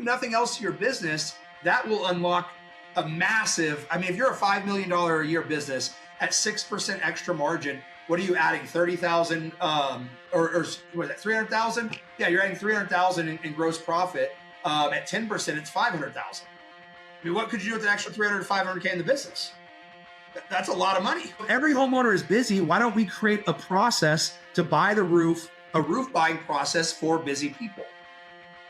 nothing else to your business, that will unlock a massive, I mean, if you're a $5 million a year business at 6% extra margin, what are you adding? 30,000, or what is that, 300,000? Yeah, you're adding 300,000 in gross profit. At 10%, it's 500,000. I mean, what could you do with an extra 300 to 500K in the business? That's a lot of money. Every homeowner is busy. Why don't we create a process to buy the roof, a roof buying process for busy people?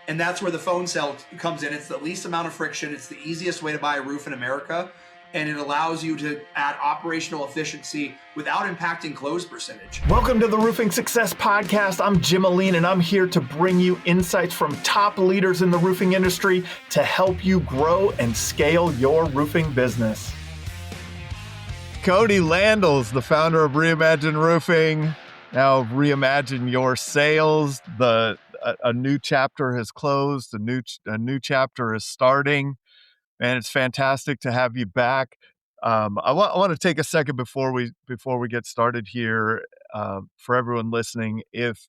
And that's where the phone sale comes in. It's the least amount of friction. It's the easiest way to buy a roof in America. And it allows you to add operational efficiency without impacting close percentage. Welcome to the Roofing Success Podcast. I'm Jim Ahlin, and I'm here to bring you insights from top leaders in the roofing industry to help you grow and scale your roofing business. Kody Landals, the founder of Reimagine Roofing. Now reimagine your sales. A new chapter has closed. A new chapter is starting. And it's fantastic to have you back. I want to take a second before we get started here, for everyone listening. If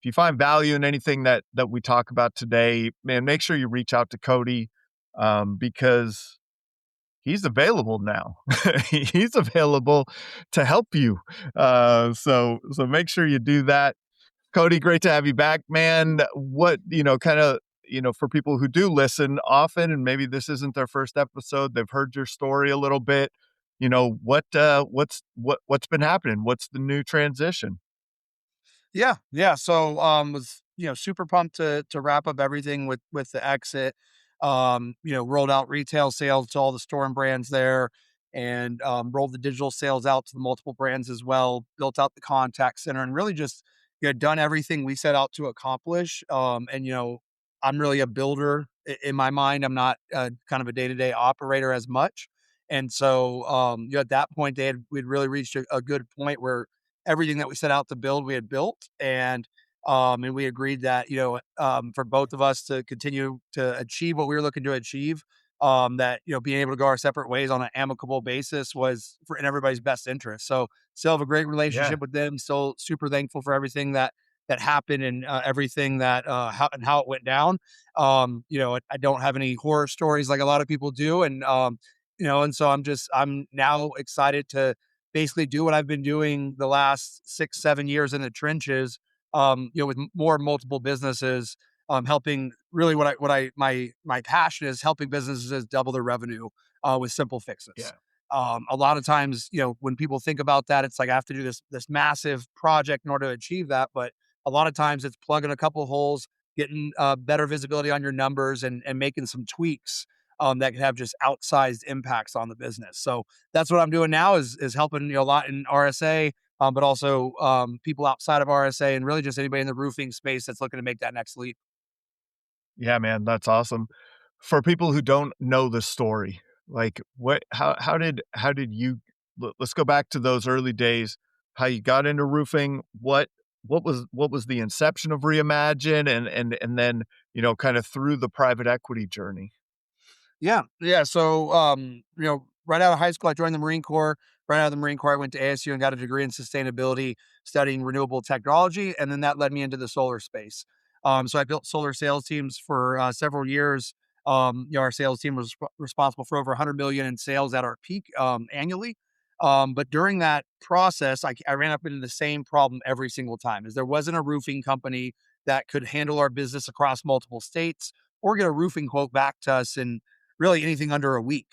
you find value in anything that we talk about today, man, make sure you reach out to Kody, because he's available now. He's available to help you. So make sure you do that. Kody, great to have you back, man. What, for people who do listen often, and maybe this isn't their first episode, they've heard your story a little bit. What's been happening? What's the new transition? Yeah. So, was, super pumped to wrap up everything with the exit. Rolled out retail sales to all the store and brands there, and rolled the digital sales out to the multiple brands as well, built out the contact center, and really just done everything we set out to accomplish. I'm really a builder in my mind. I'm not kind of a day-to-day operator as much. And so, at that point, we'd really reached a good point where everything that we set out to build, we had built. And we agreed that, for both of us to continue to achieve what we were looking to achieve, that, being able to go our separate ways on an amicable basis was in everybody's best interest. So still have a great relationship with them. Still super thankful for everything that happened and everything that how it went down. I don't have any horror stories like a lot of people do, and and so I'm now excited to basically do what I've been doing the last 6-7 years in the trenches. With more multiple businesses, helping really my passion is helping businesses double their revenue with simple fixes. Yeah. A lot of times, when people think about that, it's like I have to do this massive project in order to achieve that. But a lot of times it's plugging a couple of holes, getting better visibility on your numbers, and making some tweaks that can have just outsized impacts on the business. So that's what I'm doing now is helping a lot in RSA, but also people outside of RSA, and really just anybody in the roofing space that's looking to make that next leap. Yeah, man, that's awesome. For people who don't know the story, like how did you, let's go back to those early days, how you got into roofing, what was the inception of Reimagine, and then, kind of through the private equity journey. Yeah. So, right out of high school, I joined the Marine Corps. Right out of the Marine Corps, I went to ASU and got a degree in sustainability, studying renewable technology. And then that led me into the solar space. So I built solar sales teams for several years. Our sales team was responsible for over 100 million in sales at our peak annually. But during that process, I ran up into the same problem every single time, is there wasn't a roofing company that could handle our business across multiple states or get a roofing quote back to us in really anything under a week.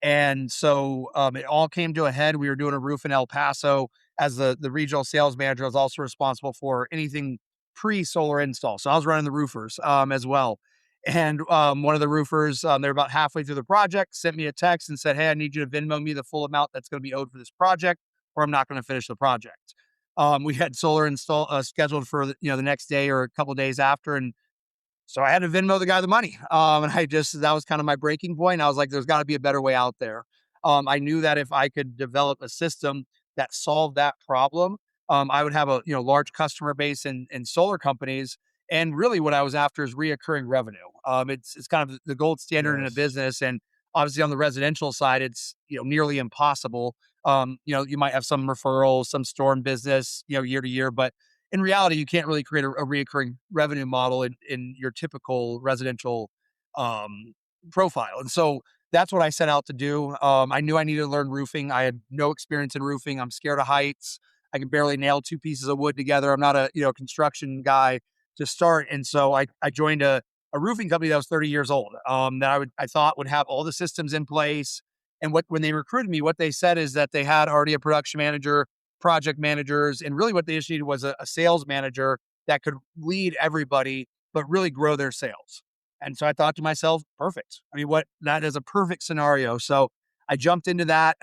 And so it all came to a head. We were doing a roof in El Paso. As the regional sales manager, I was also responsible for anything pre-solar install. So I was running the roofers as well. And one of the roofers, they're about halfway through the project, sent me a text and said, "Hey, I need you to Venmo me the full amount that's going to be owed for this project, or I'm not going to finish the project." We had solar install scheduled for the next day or a couple of days after, and so I had to Venmo the guy the money. And that was kind of my breaking point. I was like, there's got to be a better way out there. I knew that if I could develop a system that solved that problem, I would have a large customer base in solar companies. And really what I was after is reoccurring revenue. It's kind of the gold standard in a business. And obviously on the residential side, it's nearly impossible. You might have some referrals, some storm business, year to year, but in reality, you can't really create a reoccurring revenue model in your typical residential profile. And so that's what I set out to do. I knew I needed to learn roofing. I had no experience in roofing. I'm scared of heights. I can barely nail two pieces of wood together. I'm not a construction guy to start. And so I joined a roofing company that was 30 years old, that I thought would have all the systems in place. And when they recruited me, what they said is that they had already a production manager, project managers, and really what they just needed was a sales manager that could lead everybody, but really grow their sales. And so I thought to myself, perfect. I mean, that is a perfect scenario. So I jumped into that.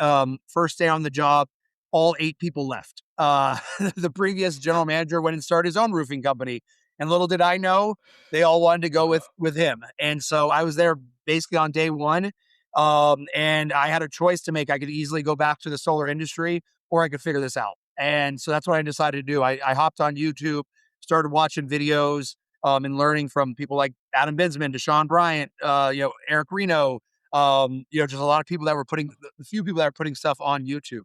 First day on the job, all 8 people left. The previous general manager went and started his own roofing company. And little did I know, they all wanted to go with him. And so I was there basically on day one. And I had a choice to make. I could easily go back to the solar industry, or I could figure this out. And so that's what I decided to do. I hopped on YouTube, started watching videos, and learning from people like Adam Binsman, Deshaun Bryant, Eric Reno, just a lot of people that were the few people that were putting stuff on YouTube.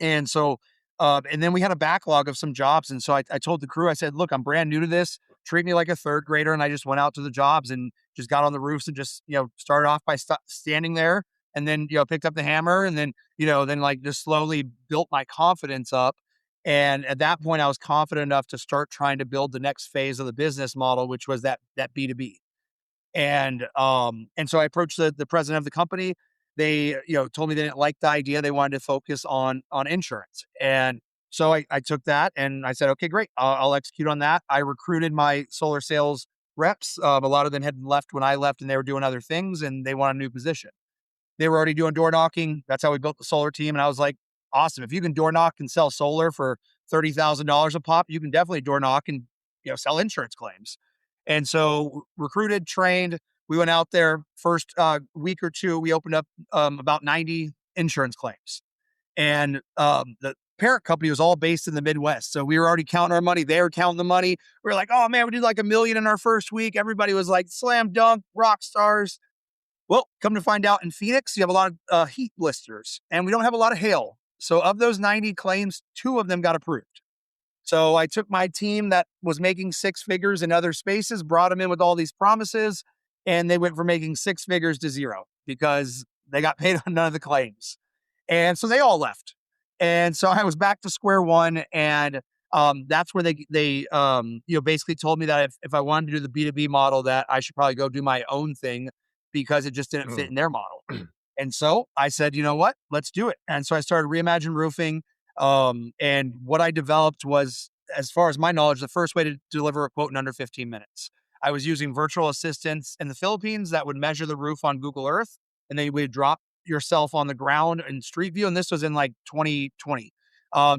And so, and then we had a backlog of some jobs. And so I told the crew, I said, look, I'm brand new to this. Treat me like a third grader. And I just went out to the jobs and just got on the roofs and just, started off by standing there, and then, picked up the hammer, and then, like just slowly built my confidence up. And at that point, I was confident enough to start trying to build the next phase of the business model, which was that B2B. And so I approached the president of the company. They, told me they didn't like the idea. They wanted to focus on insurance. And so I took that and I said, okay, great. I'll execute on that. I recruited my solar sales reps. A lot of them had left when I left, and they were doing other things, and they want a new position. They were already doing door knocking. That's how we built the solar team. And I was like, awesome. If you can door knock and sell solar for $30,000 a pop, you can definitely door knock and, sell insurance claims. And so recruited, trained, we went out there. First week or two, we opened up about 90 insurance claims. And the parent company was all based in the Midwest. So we were already counting our money. They were counting the money. We were like, oh man, we did like $1 million in our first week. Everybody was like slam dunk, rock stars. Well, come to find out, in Phoenix, you have a lot of heat blisters, and we don't have a lot of hail. So of those 90 claims, 2 of them got approved. So I took my team that was making 6 figures in other spaces, brought them in with all these promises, and they went from making 6 figures to 0 because they got paid on none of the claims. And so they all left. And so I was back to square one. And that's where they basically told me that if I wanted to do the B2B model, that I should probably go do my own thing because it just didn't fit in their model. And so I said, you know what, let's do it. And so I started Reimagine Roofing. And what I developed was, as far as my knowledge, the first way to deliver a quote in under 15 minutes. I was using virtual assistants in the Philippines that would measure the roof on Google Earth, and then you would drop yourself on the ground in Street View. And this was in like 2020.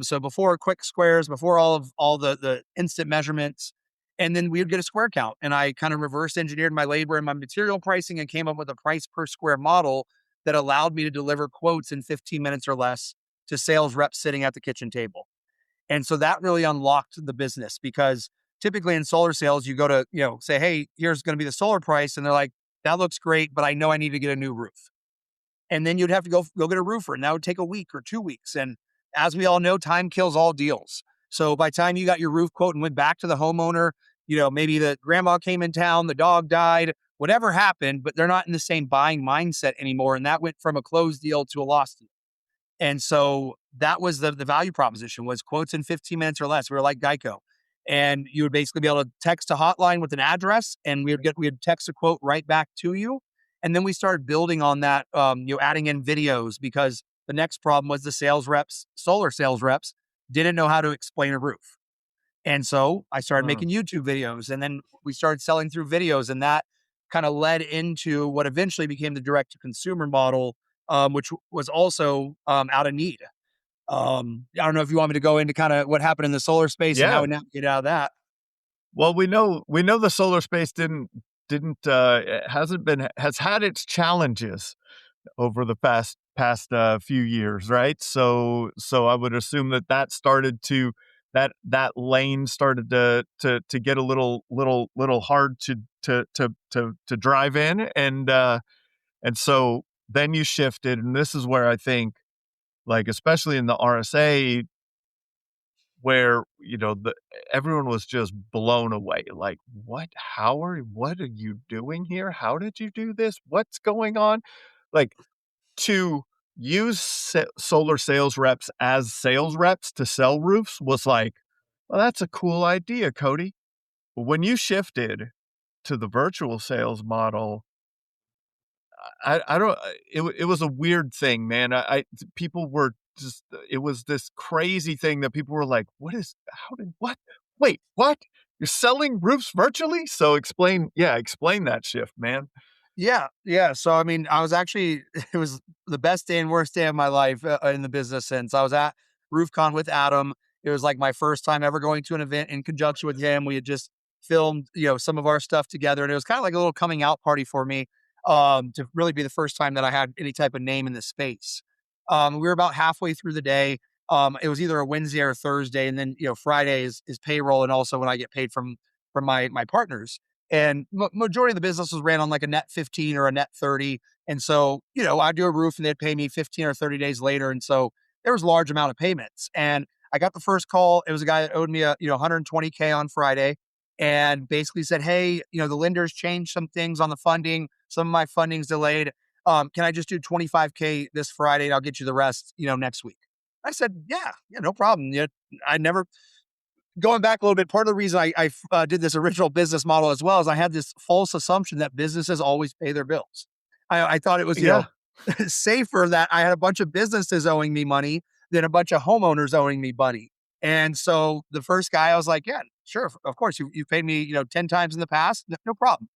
So before quick squares, before all the instant measurements, and then we would get a square count. And I kind of reverse engineered my labor and my material pricing and came up with a price per square model that allowed me to deliver quotes in 15 minutes or less to sales reps sitting at the kitchen table. And so that really unlocked the business, because typically in solar sales, you go to, say, hey, here's going to be the solar price. And they're like, that looks great, but I know I need to get a new roof. And then you'd have to go get a roofer, and that would take a week or 2 weeks. And as we all know, time kills all deals. So by the time you got your roof quote and went back to the homeowner, maybe the grandma came in town, the dog died, whatever happened, but they're not in the same buying mindset anymore. And that went from a closed deal to a lost deal. And so that was the value proposition, was quotes in 15 minutes or less. We were like Geico. And you would basically be able to text a hotline with an address, and we'd text a quote right back to you. And then we started building on that, adding in videos, because the next problem was the solar sales reps didn't know how to explain a roof. And so I started making YouTube videos, and then we started selling through videos, and that kind of led into what eventually became the direct to consumer model, which was also out of need. I don't know if you want me to go into kind of what happened in the solar space and how we navigate out of that. Well, we know the solar space has had its challenges over the past few years, right? So I would assume that started to that lane started to get a little hard to drive in, and so then you shifted, and this is where I think, like, especially in the RSA where, everyone was just blown away. Like, what are you doing here? How did you do this? What's going on? Like, to use solar sales reps as sales reps to sell roofs was like, well, that's a cool idea, Kody. But when you shifted to the virtual sales model, I don't, it was a weird thing, man. People were just, it was this crazy thing that people were like, what? Wait, what? You're selling roofs virtually? So explain that shift, man. Yeah. So, I mean, I was actually, it was the best day and worst day of my life in the business sense. I was at RoofCon with Adam. It was like my first time ever going to an event in conjunction with him. We had just filmed, some of our stuff together, and it was kind of like a little coming out party for me, to really be the first time that I had any type of name in the space. We were about halfway through the day. It was either a Wednesday or a Thursday, and then, Friday is payroll, and also when I get paid from my partners. And majority of the businesses ran on like a net 15 or a net 30. And so, I'd do a roof and they'd pay me 15 or 30 days later. And so there was a large amount of payments. And I got the first call. It was a guy that owed me 120K on Friday, and basically said, hey, the lenders changed some things on the funding. Some of my funding's delayed. Can I just do 25K this Friday and I'll get you the rest, next week? I said, yeah, no problem. I never, going back a little bit, part of the reason I did this original business model as well is I had this false assumption that businesses always pay their bills. I thought it was, Yeah. safer that I had a bunch of businesses owing me money than a bunch of homeowners owing me money. And so the first guy, I was like, yeah, sure, of course, you've paid me, 10 times in the past, no problem.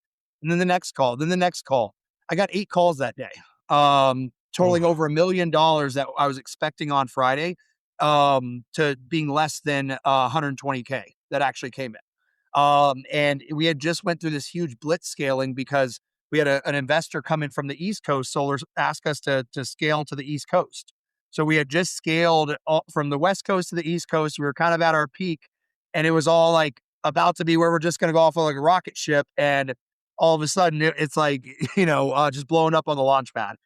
And then the next call, then the next call. I got 8 calls that day, totaling over $1 million that I was expecting on Friday, to being less than 120K that actually came in. And we had just went through this huge blitz scaling because we had an investor come in from the East Coast. Solar asked us to scale to the East Coast. So we had just scaled from the West Coast to the East Coast. We were kind of at our peak, and it was all like about to be where we're just going to go off of like a rocket ship. And all of a sudden it's like, just blowing up on the launch pad.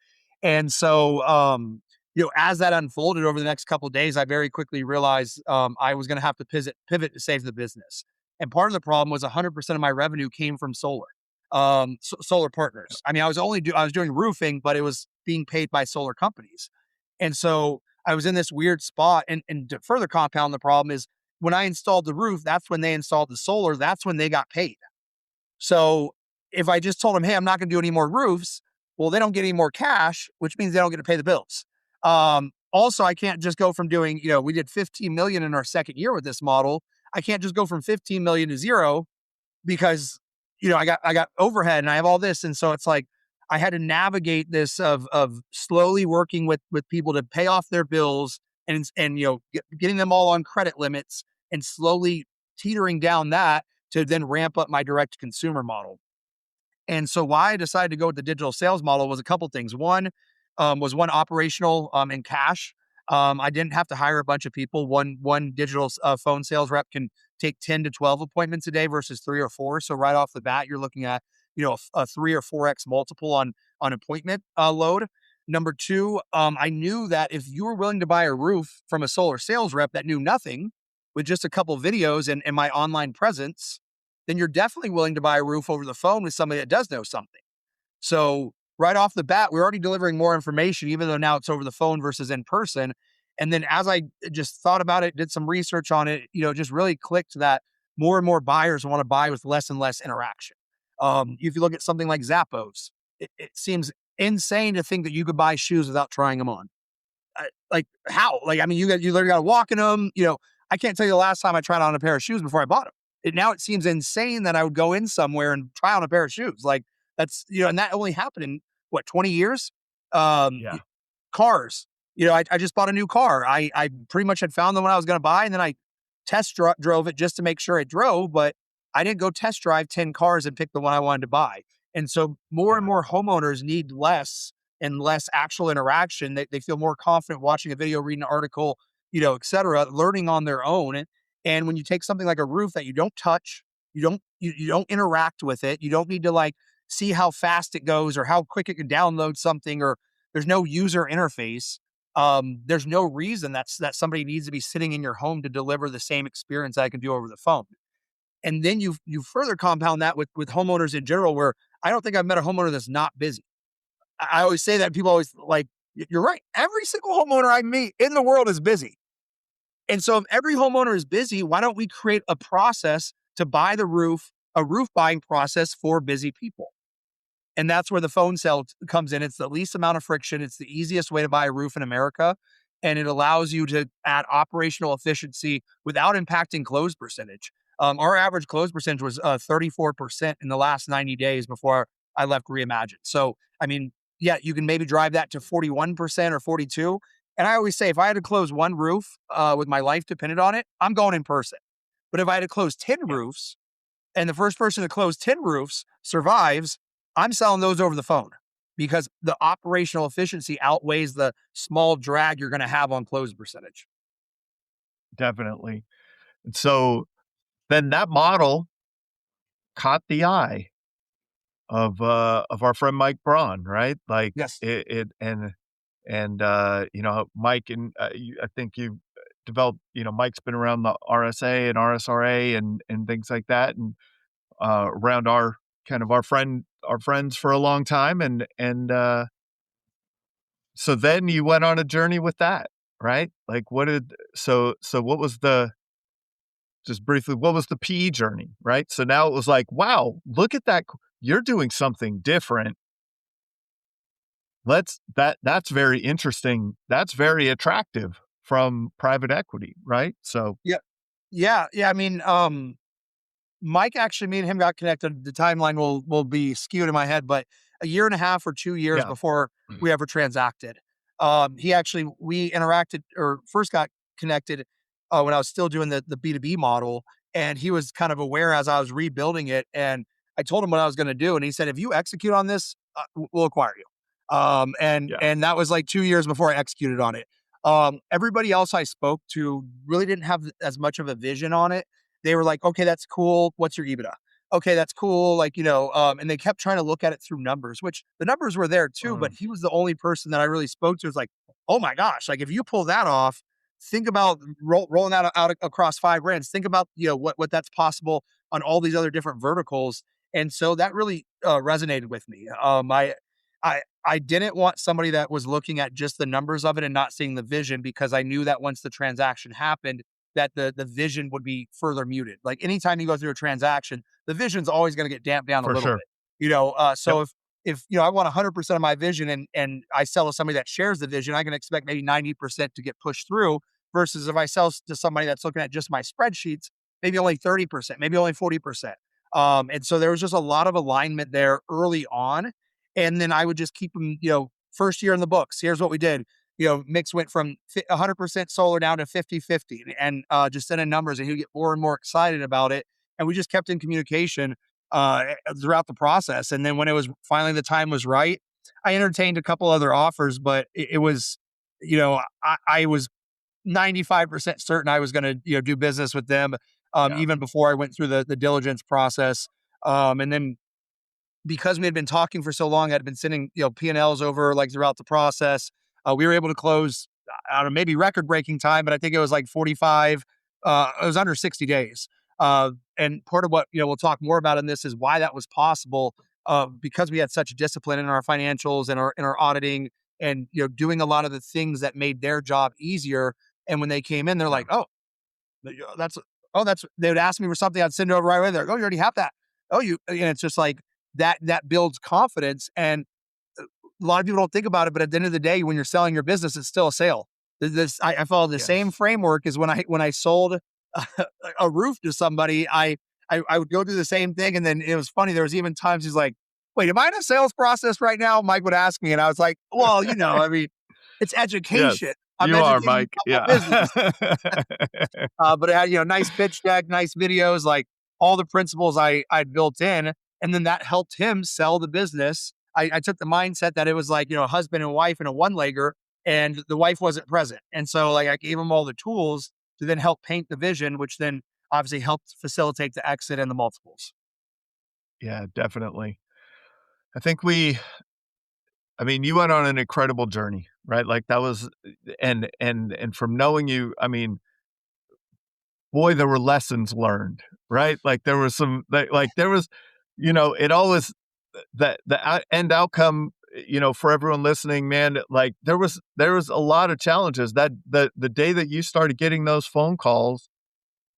And so, as that unfolded over the next couple of days, I very quickly realized I was going to have to pivot to save the business. And part of the problem was 100% of my revenue came from solar, solar partners. I mean, I was doing roofing, but it was being paid by solar companies. And so I was in this weird spot. And to further compound the problem is when I installed the roof, that's when they installed the solar. That's when they got paid. So if I just told them, hey, I'm not going to do any more roofs, well, they don't get any more cash, which means they don't get to pay the bills. Also, I can't just go from doing, we did 15 million in our second year with this model. I can't just go from 15 million to zero because, I got overhead and I have all this. And so it's like, I had to navigate this of slowly working with people to pay off their bills and getting them all on credit limits and slowly teetering down that to then ramp up my direct consumer model. And so why I decided to go with the digital sales model was a couple things. One was operational and cash. I didn't have to hire a bunch of people. One digital phone sales rep can take 10 to 12 appointments a day versus 3 or 4. So right off the bat, you're looking at a 3 or 4x multiple on appointment load. Number two, I knew that if you were willing to buy a roof from a solar sales rep that knew nothing with just a couple videos and my online presence, then you're definitely willing to buy a roof over the phone with somebody that does know something. So right off the bat, we're already delivering more information, even though now it's over the phone versus in person. And then as I just thought about it, did some research on it, just really clicked that more and more buyers want to buy with less and less interaction. If you look at something like Zappos, it seems insane to think that you could buy shoes without trying them on. Like how? Like, I mean, you literally got to walk in them. I can't tell you the last time I tried on a pair of shoes before I bought them. Now it seems insane that I would go in somewhere and try on a pair of shoes. Like that's, and that only happened in 20 years? Yeah. Cars, I just bought a new car. I pretty much had found the one I was going to buy, and then I drove it just to make sure it drove, but I didn't go test drive 10 cars and pick the one I wanted to buy. And so more and more homeowners need less and less actual interaction. They feel more confident watching a video, reading an article, et cetera, learning on their own. And when you take something like a roof that you don't touch, you don't interact with it, you don't need to like see how fast it goes or how quick it can download something, or there's no user interface. There's no reason that somebody needs to be sitting in your home to deliver the same experience I can do over the phone. And then you further compound that with homeowners in general, where I don't think I've met a homeowner that's not busy. I always say that, people always like, you're right. Every single homeowner I meet in the world is busy. And so if every homeowner is busy, why don't we create a process to buy the roof, a roof buying process for busy people? And that's where the phone sale comes in. It's the least amount of friction. It's the easiest way to buy a roof in America. And it allows you to add operational efficiency without impacting close percentage. Our average close percentage was 34% in the last 90 days before I left Reimagine. So, I mean, yeah, you can maybe drive that to 41% or 42. And I always say, if I had to close one roof with my life dependent on it, I'm going in person. But if I had to close 10 roofs, and the first person to close 10 roofs survives, I'm selling those over the phone, because the operational efficiency outweighs the small drag you're going to have on close percentage. Definitely. And so then that model caught the eye of our friend Mike Braun, right? Like Yes. Mike, and I think you developed, Mike's been around the RSA and RSRA and things like that, and around our friends for a long time, and so then you went on a journey with that, right? Like so what was just briefly, what was the PE journey, right? So now it was like, wow, look at that, you're doing something different. That's very interesting. That's very attractive from private equity, right? So Yeah. I mean, Mike, actually, me and him got connected. The timeline will be skewed in my head, but a year and a half or 2 years yeah, before we ever transacted, we interacted, or first got connected when I was still doing the B2B model, and he was kind of aware as I was rebuilding it, and I told him what I was going to do, and he said, "If you execute on this, we'll acquire you." yeah, And that was like 2 years before I executed on it. Everybody else I spoke to really didn't have as much of a vision on it. They were like, "Okay, that's cool. What's your EBITDA? Okay, that's cool." Like, and they kept trying to look at it through numbers, which the numbers were there too, but he was the only person that I really spoke to. Was like, "Oh my gosh, like if you pull that off, think about rolling out across 5 brands. Think about, what that's possible on all these other different verticals." And so that really resonated with me. I didn't want somebody that was looking at just the numbers of it and not seeing the vision, because I knew that once the transaction happened, that the vision would be further muted. Like anytime you go through a transaction, the vision's always going to get damped down a for little sure. bit. So Yep. if I want 100% of my vision, and I sell to somebody that shares the vision, I can expect maybe 90% to get pushed through. Versus if I sell to somebody that's looking at just my spreadsheets, maybe only 30%, maybe only 40%. And so there was just a lot of alignment there early on. And then I would just keep them, first year in the books. Here's what we did. Mix went from 100% solar down to 50-50, and just sending numbers, and he'd get more and more excited about it. And we just kept in communication throughout the process. And then when it was finally the time was right, I entertained a couple other offers, but it was, I was 95% certain I was going to, do business with them, Yeah, even before I went through the diligence process. And then because we had been talking for so long, I had been sending, P&Ls over like throughout the process. We were able to close, I don't know, maybe record breaking time, but I think it was like 45, it was under 60 days. And part of what, we'll talk more about in this is why that was possible, because we had such discipline in our financials and in our auditing, and, doing a lot of the things that made their job easier. And when they came in, they're yeah, like, that's, they would ask me for something, I'd send it over right away. They're like, "Oh, you already have that." And it's just like, that builds confidence. And a lot of people don't think about it, but at the end of the day, when you're selling your business, it's still a sale. I follow the same yes, framework as when I sold a roof to somebody. I would go through the same thing, and then it was funny. There was even times he's like, "Wait, am I in a sales process right now?" Mike would ask me, and I was like, "Well, I mean, it's education. yes, I'm you are, educating you Mike. about Yeah, business." But it had, nice pitch deck, nice videos, like all the principles I'd built in. And then that helped him sell the business. I took the mindset that it was like, a husband and wife and a one-legger, and the wife wasn't present. And so like I gave him all the tools to then help paint the vision, which then obviously helped facilitate the exit and the multiples. yeah, definitely. I think I mean, you went on an incredible journey, right? Like that was, and from knowing you, I mean, boy, there were lessons learned, right? Like there was some, like there was, it always, the end outcome, for everyone listening, man, like there was a lot of challenges that the day that you started getting those phone calls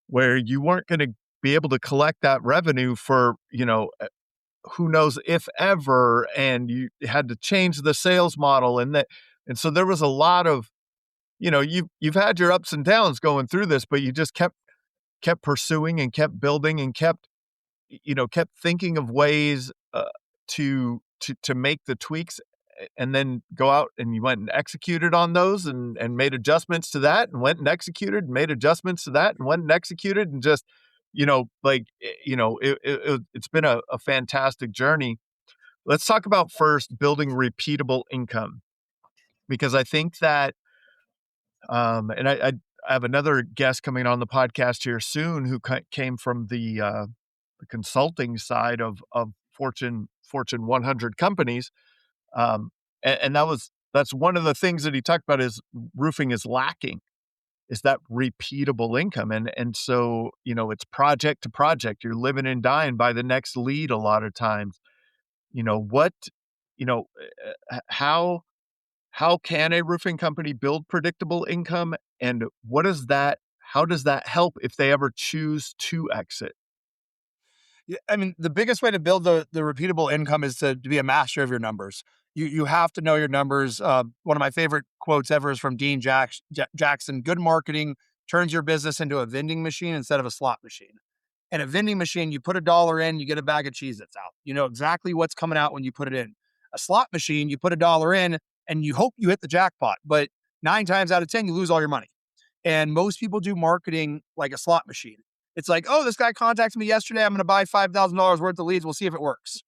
where you weren't going to be able to collect that revenue for, who knows if ever, and you had to change the sales model, and so there was a lot of, you've had your ups and downs going through this, but you just kept pursuing and kept building and kept thinking of ways to make the tweaks, and then go out and you went and executed on those and made adjustments to that, and went and executed and made adjustments to that, and went and executed, and just, it's been a fantastic journey. Let's talk about first building repeatable income, because I think that, and I have another guest coming on the podcast here soon who came from the consulting side of Fortune 100 companies, and that's one of the things that he talked about is roofing is lacking, is that repeatable income, and so it's project to project. You're living and dying by the next lead a lot of times. What, how can a roofing company build predictable income, and how does that help if they ever choose to exit? Yeah, I mean, the biggest way to build the repeatable income is to be a master of your numbers. You have to know your numbers. One of my favorite quotes ever is from Dean Jackson. Good marketing turns your business into a vending machine instead of a slot machine. And a vending machine, you put $1 in, you get a bag of cheese that's out. You know exactly what's coming out when you put it in. A slot machine, you put $1 in and you hope you hit the jackpot, but 9 times out of 10, you lose all your money. And most people do marketing like a slot machine. It's like, oh, this guy contacted me yesterday. I'm going to buy $5,000 worth of leads. We'll see if it works.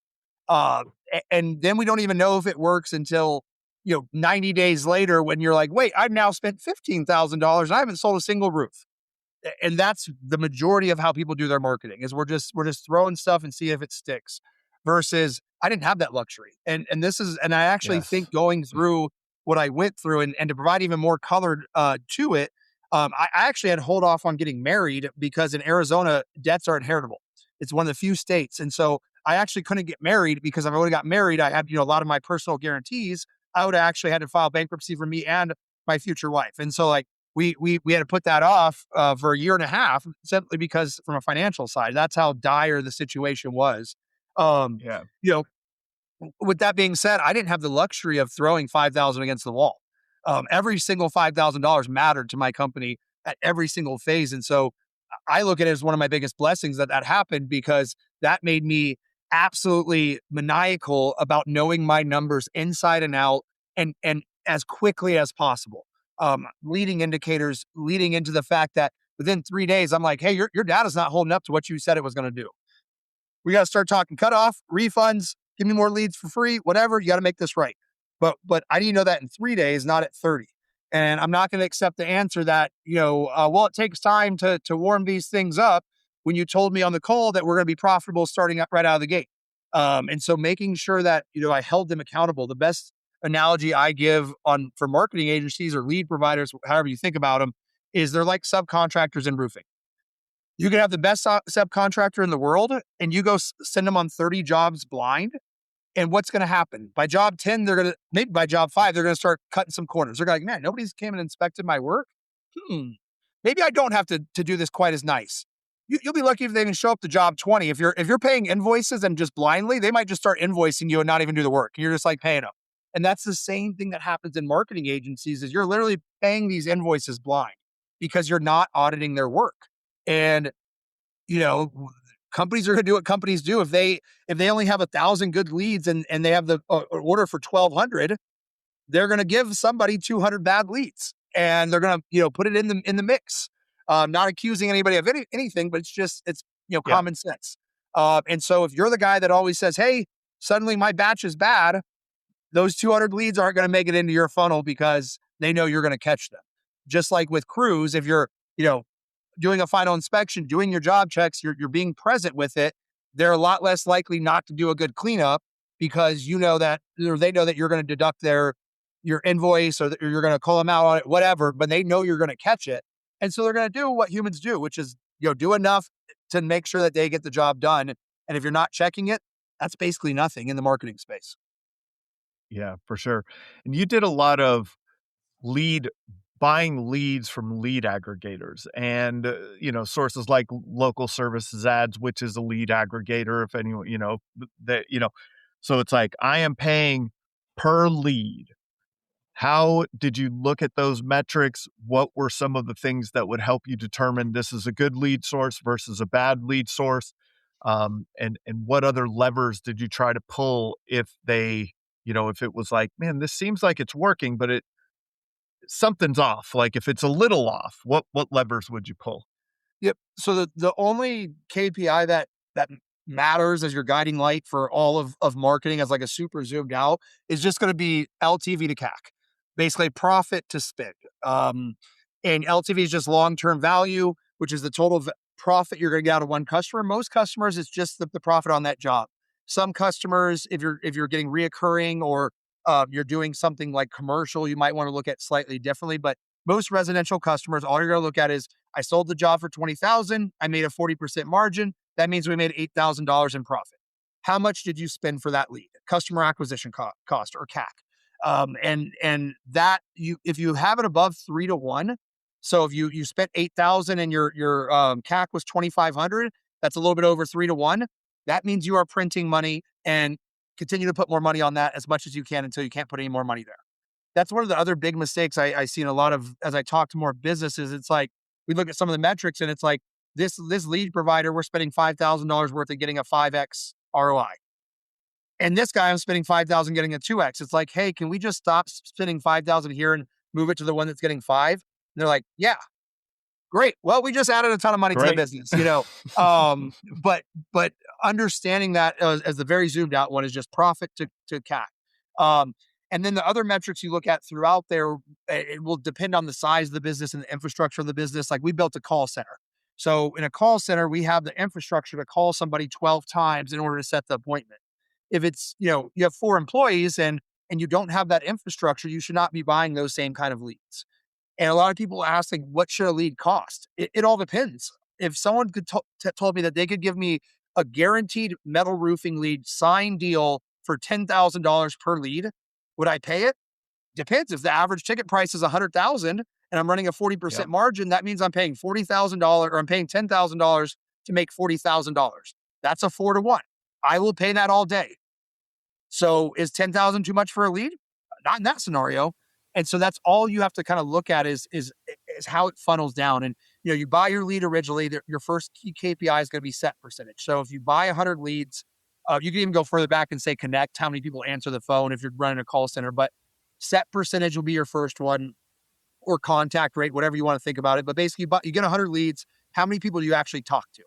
And then we don't even know if it works until, 90 days later when you're like, wait, I've now spent $15,000 and I haven't sold a single roof. And that's the majority of how people do their marketing is we're just throwing stuff and see if it sticks, versus I didn't have that luxury. And I actually Yes. think going through what I went through and to provide even more color to it, I actually had to hold off on getting married because in Arizona, debts are inheritable. It's one of the few states. And so I actually couldn't get married because if I would have got married, I had, a lot of my personal guarantees. I would have actually had to file bankruptcy for me and my future wife. And so like, we had to put that off for a year and a half simply because from a financial side, that's how dire the situation was. Yeah. With that being said, I didn't have the luxury of throwing 5,000 against the wall. Every single $5,000 mattered to my company at every single phase. And so I look at it as one of my biggest blessings that happened, because that made me absolutely maniacal about knowing my numbers inside and out and as quickly as possible. Leading indicators leading into the fact that within 3 days, I'm like, hey, your data's not holding up to what you said it was going to do. We got to start talking cutoff, refunds, give me more leads for free, whatever. You got to make this right. But I need to know that in 3 days, not at 30. And I'm not going to accept the answer that, well, it takes time to warm these things up when you told me on the call that we're going to be profitable starting up right out of the gate. And so making sure that, I held them accountable. The best analogy I give for marketing agencies or lead providers, however you think about them, is they're like subcontractors in roofing. You can have the best subcontractor in the world and you go send them on 30 jobs blind. And what's going to happen? By job 10, maybe by job 5, they're going to start cutting some corners. They're like, man, nobody's came and inspected my work. Maybe I don't have to do this quite as nice. You'll be lucky if they even show up to job 20. If you're paying invoices and just blindly, they might just start invoicing you and not even do the work. You're just like paying them. And that's the same thing that happens in marketing agencies is you're literally paying these invoices blind because you're not auditing their work. And, companies are going to do what companies do. If they only have 1,000 good leads and they have the order for 1,200, they're going to give somebody 200 bad leads and they're going to, put it in the mix. Not accusing anybody of anything, but it's common sense. And so if you're the guy that always says, hey, suddenly my batch is bad, those 200 leads aren't going to make it into your funnel because they know you're going to catch them. Just like with crews, if you're, doing a final inspection, doing your job checks, you're being present with it, they're a lot less likely not to do a good cleanup because they know that you're going to deduct their your invoice, or that you're going to call them out on it, whatever, but they know you're going to catch it. And so they're going to do what humans do, which is, do enough to make sure that they get the job done. And if you're not checking it, that's basically nothing in the marketing space. Yeah, for sure. And you did a lot of buying leads from lead aggregators and, sources like Local Services Ads, which is a lead aggregator. If anyone, so it's like, I am paying per lead. How did you look at those metrics? What were some of the things that would help you determine this is a good lead source versus a bad lead source? And what other levers did you try to pull if if it was like, man, this seems like it's working, but something's off. Like if it's a little off, what levers would you pull? Yep. So the only KPI that matters as your guiding light for all of marketing as like a super zoomed out is just going to be LTV to CAC, basically profit to spend. And LTV is just long-term value, which is the total profit you're going to get out of one customer. Most customers, it's just the profit on that job. Some customers, if you're getting reoccurring or you're doing something like commercial, you might want to look at slightly differently. But most residential customers, all you're going to look at is, I sold the job for $20,000. I made a 40% margin. That means we made $8,000 in profit. How much did you spend for that lead? Customer acquisition cost or CAC. And that if you have it above 3-to-1, so if you spent 8,000 and your CAC was 2,500, that's a little bit over 3-to-1. That means you are printing money, and continue to put more money on that as much as you can until you can't put any more money there. That's one of the other big mistakes I see in a lot of, as I talk to more businesses. It's like, we look at some of the metrics and it's like, this lead provider, we're spending $5,000 worth of getting a 5x ROI. And this guy, I'm spending 5,000 getting a 2x. It's like, hey, can we just stop spending 5,000 here and move it to the one that's getting 5? And they're like, yeah, great. Well, we just added a ton of money to the business, but understanding that as the very zoomed out one is just profit to CAC. And then the other metrics you look at throughout there, it will depend on the size of the business and the infrastructure of the business. Like, we built a call center. So in a call center, we have the infrastructure to call somebody 12 times in order to set the appointment. If it's, you have 4 employees and you don't have that infrastructure, you should not be buying those same kind of leads. And a lot of people ask, like, what should a lead cost? It all depends. If someone could told me that they could give me a guaranteed metal roofing lead signed deal for $10,000 per lead, would I pay it? Depends. If the average ticket price is $100,000 and I'm running a 40% margin, that means I'm paying $40,000 or I'm paying $10,000 to make $40,000. That's a 4-to-1. I will pay that all day. So is $10,000 too much for a lead? Not in that scenario. And so that's all you have to kind of look at is how it funnels down. And, you buy your lead originally, your first key KPI is going to be set percentage. So if you buy 100 leads, you can even go further back and say connect, how many people answer the phone if you're running a call center, but set percentage will be your first one, or contact rate, whatever you want to think about it. But basically you get 100 leads. How many people do you actually talk to?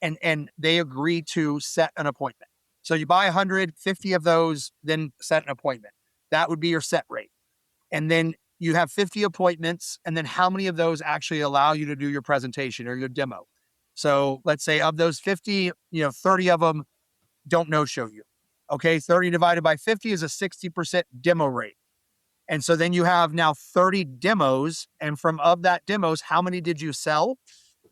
And they agree to set an appointment. So you buy 150 of those, then set an appointment. That would be your set rate. And then you have 50 appointments. And then how many of those actually allow you to do your presentation or your demo? So let's say of those 50, 30 of them don't no-show you. Okay, 30 divided by 50 is a 60% demo rate. And so then you have now 30 demos. And from of that demos, how many did you sell?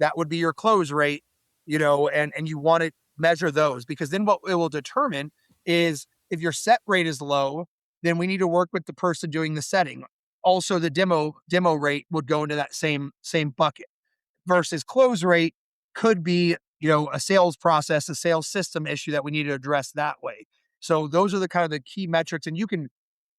That would be your close rate, and you want to measure those, because then what it will determine is, if your set rate is low, then we need to work with the person doing the setting. Also, the demo rate would go into that same bucket, versus close rate could be, a sales process, a sales system issue that we need to address that way. So those are the kind of the key metrics, and you can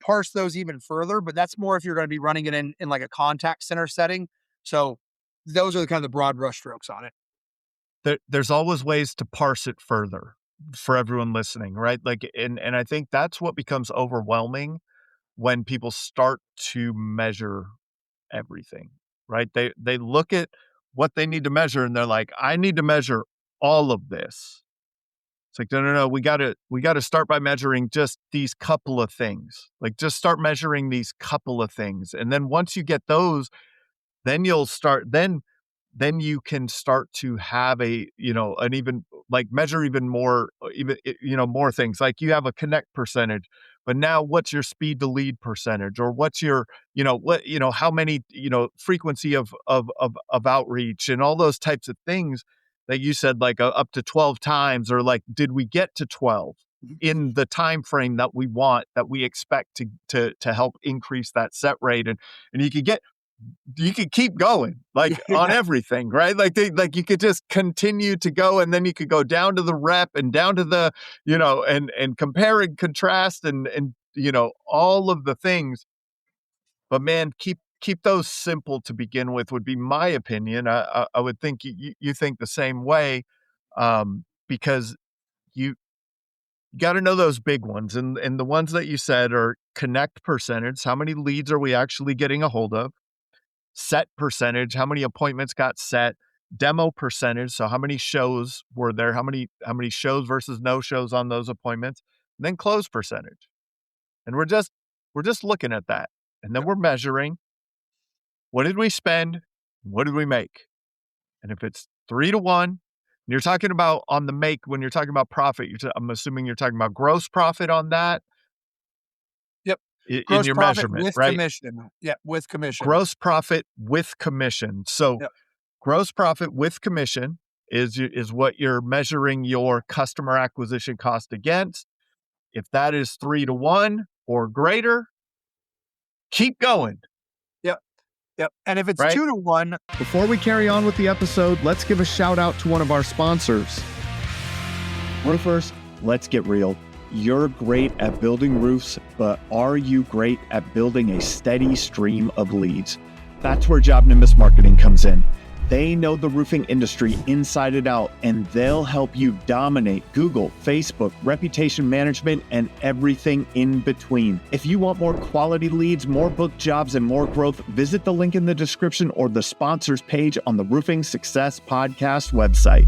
parse those even further, but that's more if you're going to be running it in like a contact center setting. So those are the kind of the broad brush strokes on it. There's always ways to parse it further for everyone listening, right? Like, and I think that's what becomes overwhelming when people start to measure everything, right? They look at what they need to measure and they're like, I need to measure all of this. It's like, no, we gotta start by measuring just these couple of things. Like, just start measuring these couple of things. And then once you get those, then you'll start, then you can start to have an even, like, measure even more, more things. Like, you have a connect percentage, but now what's your speed to lead percentage, or what's your, how many, frequency of outreach, and all those types of things that you said, like up to 12 times, or like, did we get to 12 in the time frame that we want, that we expect to help increase that set rate? And you could keep going, like on everything, right? Like you could just continue to go, and then you could go down to the rep and down to the, and compare and contrast and all of the things. But man, keep those simple to begin with, would be my opinion. I would think you think the same way, because you got to know those big ones, and the ones that you said are connect percentage. How many leads are we actually getting a hold of? Set percentage, how many appointments got set? Demo percentage, so how many shows were there? How many shows versus no shows on those appointments? And then close percentage. And we're just looking at that. And then we're measuring, what did we spend? What did we make? And if it's 3 to 1, you're talking about on the make, when you're talking about profit, I'm assuming you're talking about gross profit on that. Yep. In Gross your profit measurement, with right? commission. Yeah, with commission. Gross profit with commission. So gross profit with commission is what you're measuring your customer acquisition cost against. If that is 3 to 1 or greater, keep going. Yep. And if it's 2 to 1. Before we carry on with the episode, let's give a shout out to one of our sponsors. Roofers, let's get real. You're great at building roofs, but are you great at building a steady stream of leads? That's where Job Nimbus Marketing comes in. They know the roofing industry inside and out, and they'll help you dominate Google, Facebook, reputation management, and everything in between. If you want more quality leads, more booked jobs, and more growth, visit the link in the description or the sponsors page on the Roofing Success Podcast website.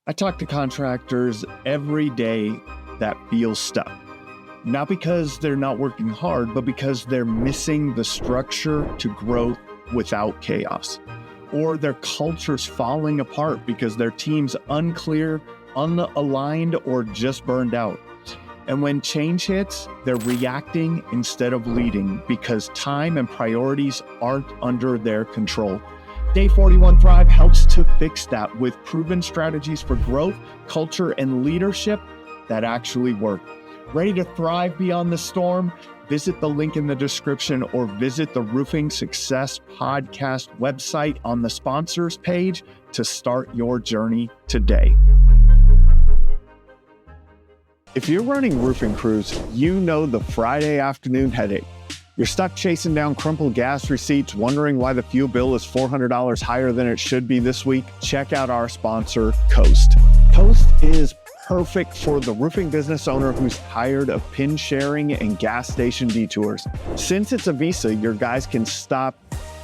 I talk to contractors every day that feel stuck. Not because they're not working hard, but because they're missing the structure to growth without chaos. Or their culture's falling apart because their team's unclear, unaligned, or just burned out. And when change hits, they're reacting instead of leading because time and priorities aren't under their control. Day 41 Thrive helps to fix that with proven strategies for growth, culture, and leadership that actually work. Ready to thrive beyond the storm? Visit the link in the description or visit the Roofing Success Podcast website on the sponsors page to start your journey today. If you're running roofing crews, you know the Friday afternoon headache. You're stuck chasing down crumpled gas receipts, wondering why the fuel bill is $400 higher than it should be this week. Check out our sponsor, Coast. Coast is perfect for the roofing business owner who's tired of pin sharing and gas station detours. Since it's a Visa, your guys can stop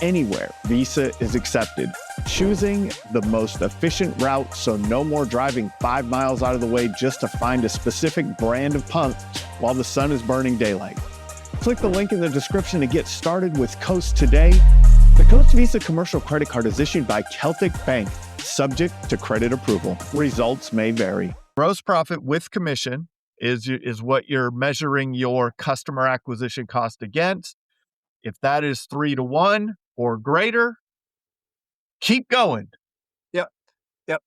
anywhere Visa is accepted, choosing the most efficient route so no more driving 5 miles out of the way just to find a specific brand of pump while the sun is burning daylight. Click the link in the description to get started with Coast today. The Coast Visa commercial credit card is issued by Celtic Bank, subject to credit approval. Results may vary. Gross profit with commission is what you're measuring your customer acquisition cost against. If that is 3 to 1 or greater, keep going. Yep.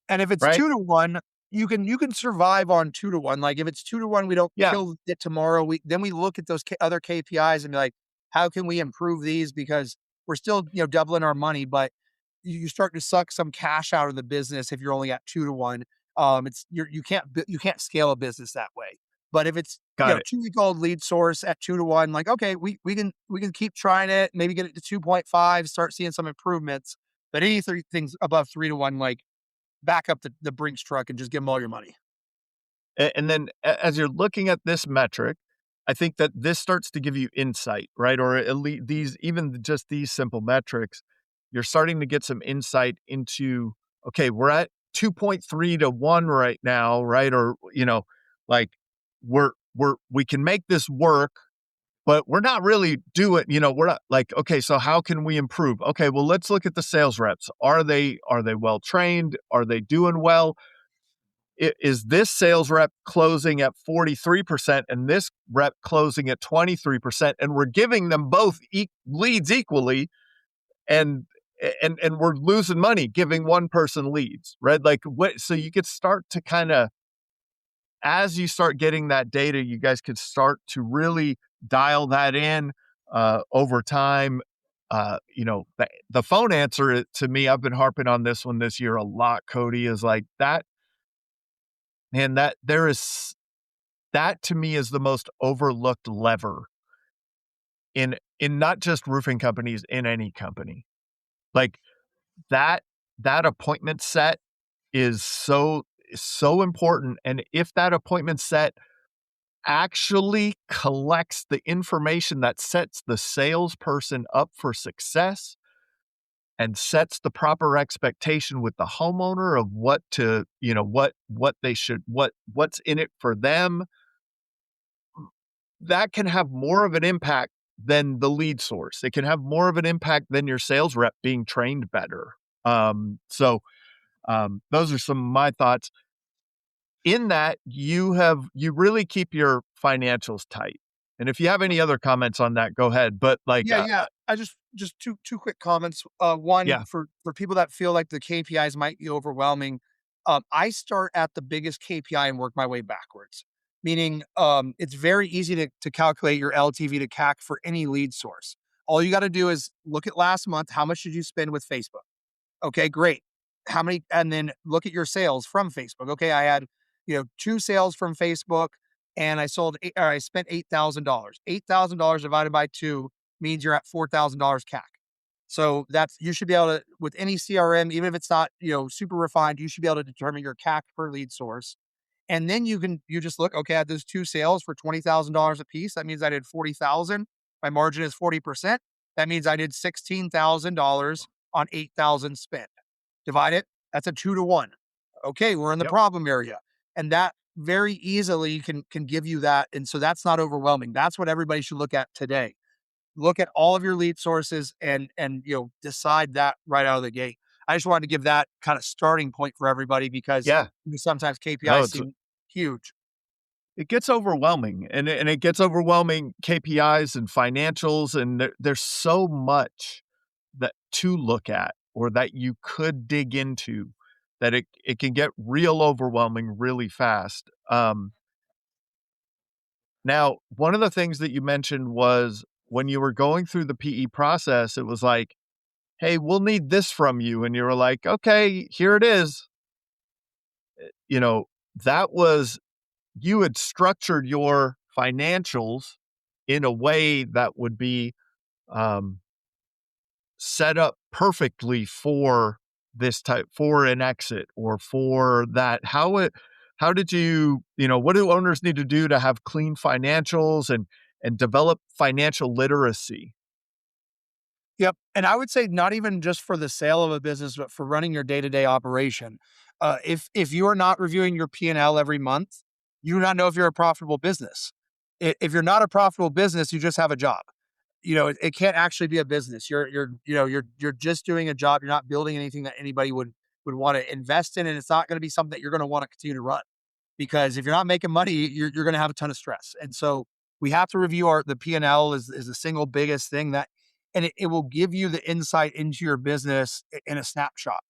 And if it's 2 to 1, you can survive on 2 to 1. Like if it's 2 to 1, we don't kill it tomorrow. Then we look at those other KPIs and be like, how can we improve these? Because we're still, doubling our money, but you start to suck some cash out of the business if you're only at 2 to 1. You can't scale a business that way. But if it's 2-week-old lead source at 2 to 1, like, okay, we can keep trying it, maybe get it to 2.5, start seeing some improvements. But anything's above 3 to 1, like back up the Brinks truck and just give them all your money. And then as you're looking at this metric, I think that this starts to give you insight, right? Or at least these simple metrics, you're starting to get some insight into, okay, we're at 2.3 to 1 right now, right? Or, like we can make this work, but we're not really doing, we're not like, okay, so how can we improve? Okay, well, let's look at the sales reps. Are they well trained? Are they doing well? is this sales rep closing at 43% and this rep closing at 23%, and we're giving them both leads equally, and we're losing money giving one person leads, right? Like what? So you could start to kind of, as you start getting that data, you guys could start to really dial that in over time. The phone answer to me, I've been harping on this one this year a lot, Kody, is like that. And that to me is the most overlooked lever in not just roofing companies, in any company. Like that appointment set is so important. And if that appointment set actually collects the information that sets the salesperson up for success and sets the proper expectation with the homeowner of what to, what they should, what's in it for them, that can have more of an impact than the lead source. It can have more of an impact than your sales rep being trained better. So those are some of my thoughts. In that, you really keep your financials tight. And if you have any other comments on that, go ahead. But like, Yeah. I just two quick comments. One, yeah, for people that feel like the KPIs might be overwhelming. I start at the biggest KPI and work my way backwards. Meaning, it's very easy to calculate your LTV to CAC for any lead source. All you got to do is look at last month. How much did you spend with Facebook? Okay, great. How many? And then look at your sales from Facebook. Okay, I had 2 sales from Facebook, and I spent $8,000. $8,000 divided by 2 means you're at $4,000 CAC. So you should be able to, with any CRM, even if it's not super refined, you should be able to determine your CAC per lead source. And then you just look, okay, I had those 2 sales for $20,000 a piece. That means I did 40,000. My margin is 40%. That means I did $16,000 on 8,000 spent. Divide it. That's a 2-to-1. Okay, we're in the problem area. And that very easily can give you that. And so that's not overwhelming. That's what everybody should look at today. Look at all of your lead sources and decide that right out of the gate. I just wanted to give that kind of starting point for everybody because sometimes KPIs seem huge. It gets overwhelming, and it gets overwhelming, KPIs and financials, and there's so much that to look at or that you could dig into that it can get real overwhelming really fast. Now, one of the things that you mentioned was when you were going through the PE process, it was like, hey, we'll need this from you. And you were like, okay, here it is. That was, you had structured your financials in a way that would be set up perfectly for this type, for an exit or for that. How did you, what do owners need to do to have clean financials and develop financial literacy? Yep. And I would say not even just for the sale of a business, but for running your day-to-day operation. If you are not reviewing your P&L every month, you do not know if you're a profitable business. If you're not a profitable business, you just have a job. It can't actually be a business. You're just doing a job. You're not building anything that anybody would want to invest in. And it's not going to be something that you're going to want to continue to run, because if you're not making money, you're going to have a ton of stress. And so we have to review the P&L is the single biggest thing and it will give you the insight into your business in a snapshot.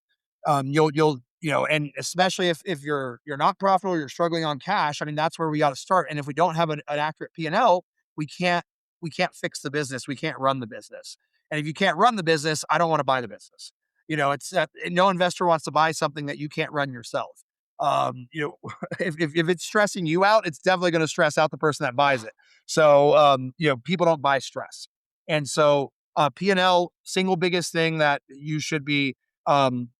And especially if you're not profitable, you're struggling on cash. I mean, that's where we got to start. And if we don't have an accurate P&L, we can't fix the business. We can't run the business. And if you can't run the business, I don't want to buy the business. It's no investor wants to buy something that you can't run yourself. If it's stressing you out, it's definitely going to stress out the person that buys it. So, people don't buy stress. And so, P&L, single biggest thing that you should be,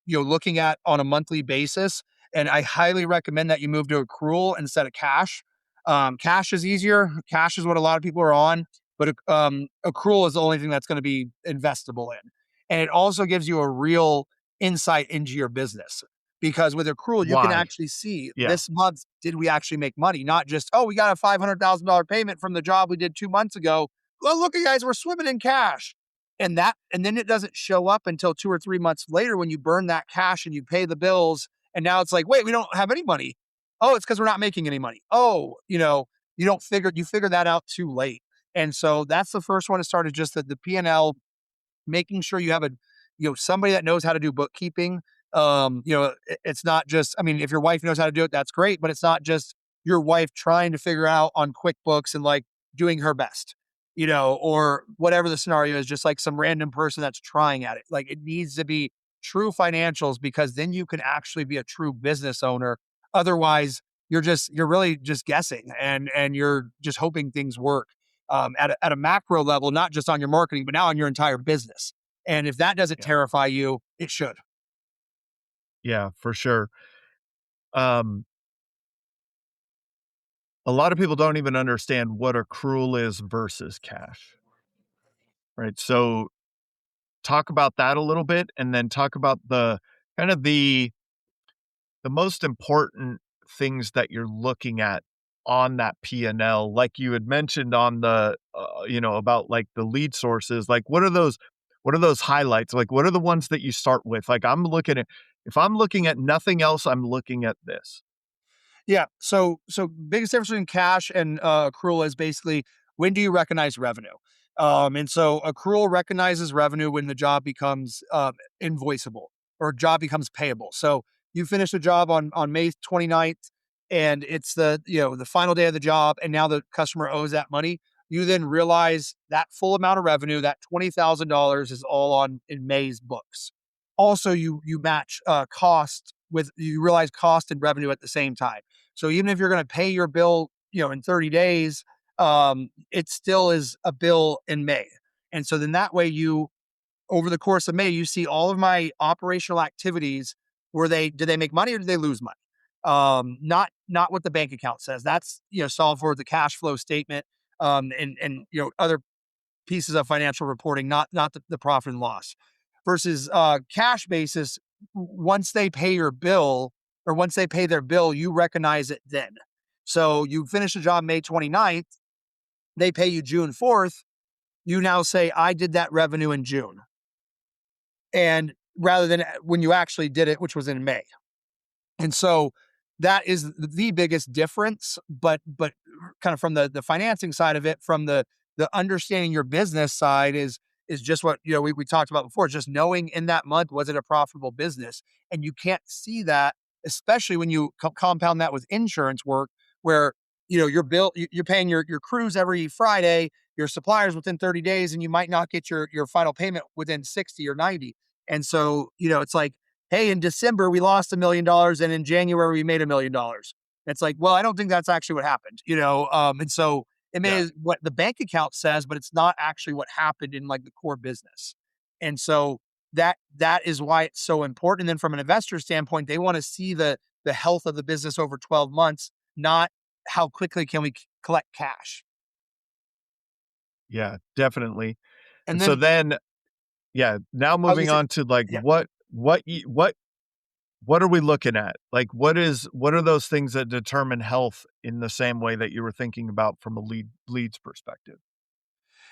looking at on a monthly basis. And I highly recommend that you move to accrual instead of cash. Cash is easier. Cash is what a lot of people are on, but accrual is the only thing that's going to be investable in. And it also gives you a real insight into your business, because with accrual, you can actually see this month, did we actually make money? Not just, we got a $500,000 payment from the job we did 2 months ago. Well, look, you guys, we're swimming in cash. And then it doesn't show up until 2 or 3 months later when you burn that cash and you pay the bills. And now it's like, wait, we don't have any money. Oh, it's because we're not making any money. Oh, you figure that out too late. And so that's the first one to start, is just the P&L, making sure you have somebody that knows how to do bookkeeping. It's not just, I mean, if your wife knows how to do it, that's great, but it's not just your wife trying to figure out on QuickBooks and like doing her best, or whatever the scenario is, just like some random person that's trying at it. Like, it needs to be true financials, because then you can actually be a true business owner. Otherwise, you're really just guessing, and you're just hoping things work at a macro level, not just on your marketing, but now on your entire business. And if that doesn't Yeah. terrify you, it should. Yeah, for sure. Um, a lot of people don't even understand what accrual is versus cash, right? So talk about that a little bit, and then talk about the kind of the most important things that you're looking at on that P&L, like you had mentioned on the, about like the lead sources. Like, what are those highlights? Like, what are the ones that you start with? Like, if I'm looking at nothing else, I'm looking at this. Yeah. So biggest difference between cash and accrual is basically, when do you recognize revenue? And so accrual recognizes revenue when the job becomes invoiceable, or job becomes payable. So you finish the job on May 29th, and it's the final day of the job, and now the customer owes that money. You then realize that full amount of revenue, that $20,000, is all on in May's books. Also, you match cost with, you realize cost and revenue at the same time. So even if you're going to pay your bill, in 30 days, it still is a bill in May. And so then that way, over the course of May, you see all of my operational activities. Did they make money, or did they lose money? Not what the bank account says. That's, solved for the cash flow statement, and other pieces of financial reporting, not the profit and loss. Versus cash basis, once they pay your bill, or once they pay their bill, you recognize it then. So you finish the job May 29th, they pay you June 4th, you now say, I did that revenue in June. And rather than when you actually did it, which was in May. And so that is the biggest difference. But kind of from the financing side of it, from the understanding your business side, is just what we talked about before. Just knowing in that month, was it a profitable business? And you can't see that, especially when you compound that with insurance work, where your bill, you're paying your crews every Friday, your suppliers within 30 days, and you might not get your final payment within 60 or 90. And so it's like, hey, in December we lost $1 million, and in January we made $1 million. It's like, well, I don't think that's actually what happened, and so it may Yeah. is what the bank account says, but it's not actually what happened in like the core business. And so that is why it's so important. And then from an investor standpoint, they want to see the health of the business over 12 months, not how quickly can we collect cash. Yeah, definitely. And And so then then, yeah, now I was gonna moving say, on to like, yeah. what are we looking at? Like, what are those things that determine health in the same way that you were thinking about from a leads perspective?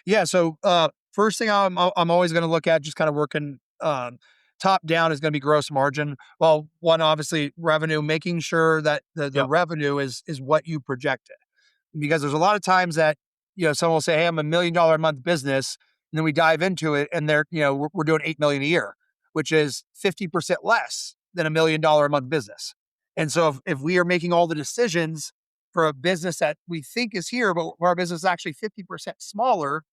Yeah. So first thing I'm always going to look at, just kind of working top down, is going to be gross margin. Well, one, obviously revenue, making sure that the Yep. revenue is what you projected. Because there's a lot of times that someone will say, hey, I'm $1 million a month business, and then we dive into it, and they're we're doing 8 million a year, which is 50% less than $1 million a month business. And so if we are making all the decisions for a business that we think is here, but where our business is actually 50% smaller,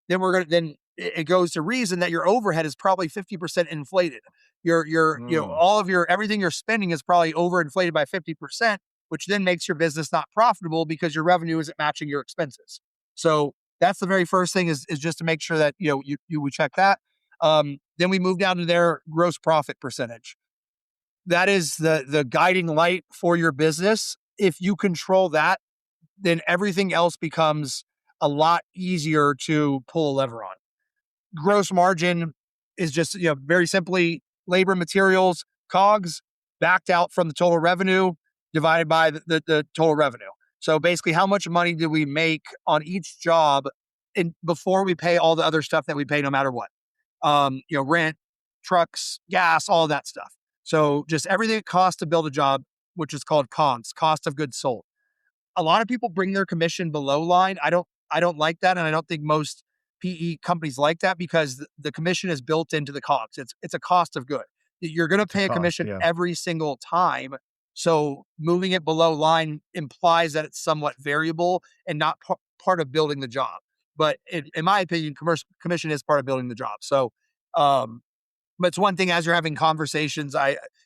then it goes to reason that your overhead is probably 50% inflated. Your Mm, all of your everything you're spending is probably overinflated by 50%, which then makes your business not profitable because your revenue isn't matching your expenses. So that's the very first thing, is just to make sure that you would check that. Then we move down to their gross profit percentage. That is the guiding light for your business. If you control that, then everything else becomes a lot easier to pull a lever on. Gross margin is just, very simply, labor, materials, COGS, backed out from the total revenue, divided by the total revenue. So basically, how much money do we make on each job before we pay all the other stuff that we pay no matter what? Rent, trucks, gas, all of that stuff. So just everything it costs to build a job, which is called COGS, cost of goods sold. A lot of people bring their commission below line. I don't like that, and I don't think most PE companies like that, because the commission is built into the COGS. It's a cost of good. You're going to It's a pay a cost. commission Yeah. every single time. So moving it below line implies that it's somewhat variable and not part of building the job. But in my opinion, commission is part of building the job. So, but it's one thing as you're having conversations.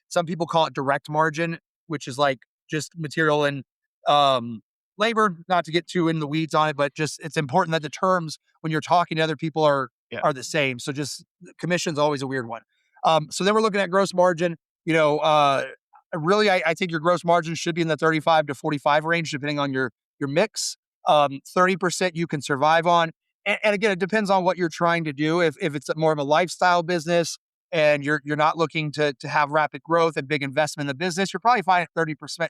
Some people call it direct margin, which is like just material and labor. Not to get too in the weeds on it, but just it's important that the terms when you're talking to other people are the same. So just commission's always a weird one. So then we're looking at gross margin. Really, I think your gross margin should be in the 35 to 45 range, depending on your mix. 30% you can survive on. And again, it depends on what you're trying to do. If it's more of a lifestyle business and you're not looking to have rapid growth and big investment in the business, you're probably fine at 30%,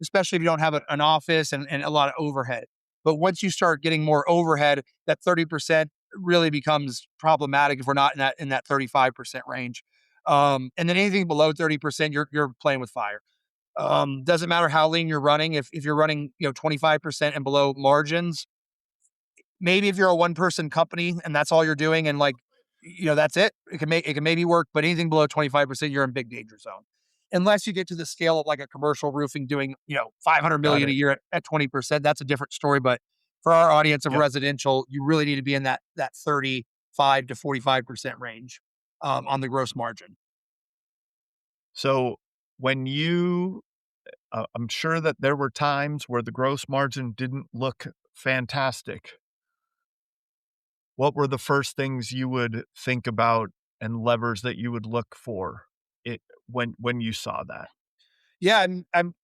especially if you don't have an office and a lot of overhead. But once you start getting more overhead, that 30% really becomes problematic if we're not in that 35% range. And then anything below 30%, you're playing with fire. Doesn't matter how lean you're running. If you're running 25% and below margins, maybe if you're a one-person company and that's all you're doing, and that's it. It can maybe work, but anything below 25%, you're in big danger zone. Unless you get to the scale of like a commercial roofing doing 500 Got million it. a year at 20%, that's a different story. But for our audience of Yep. residential, you really need to be in that 35 to 45% range on the gross margin. So when I'm sure that there were times where the gross margin didn't look fantastic. What were the first things you would think about and levers that you would look for when you saw that? Yeah,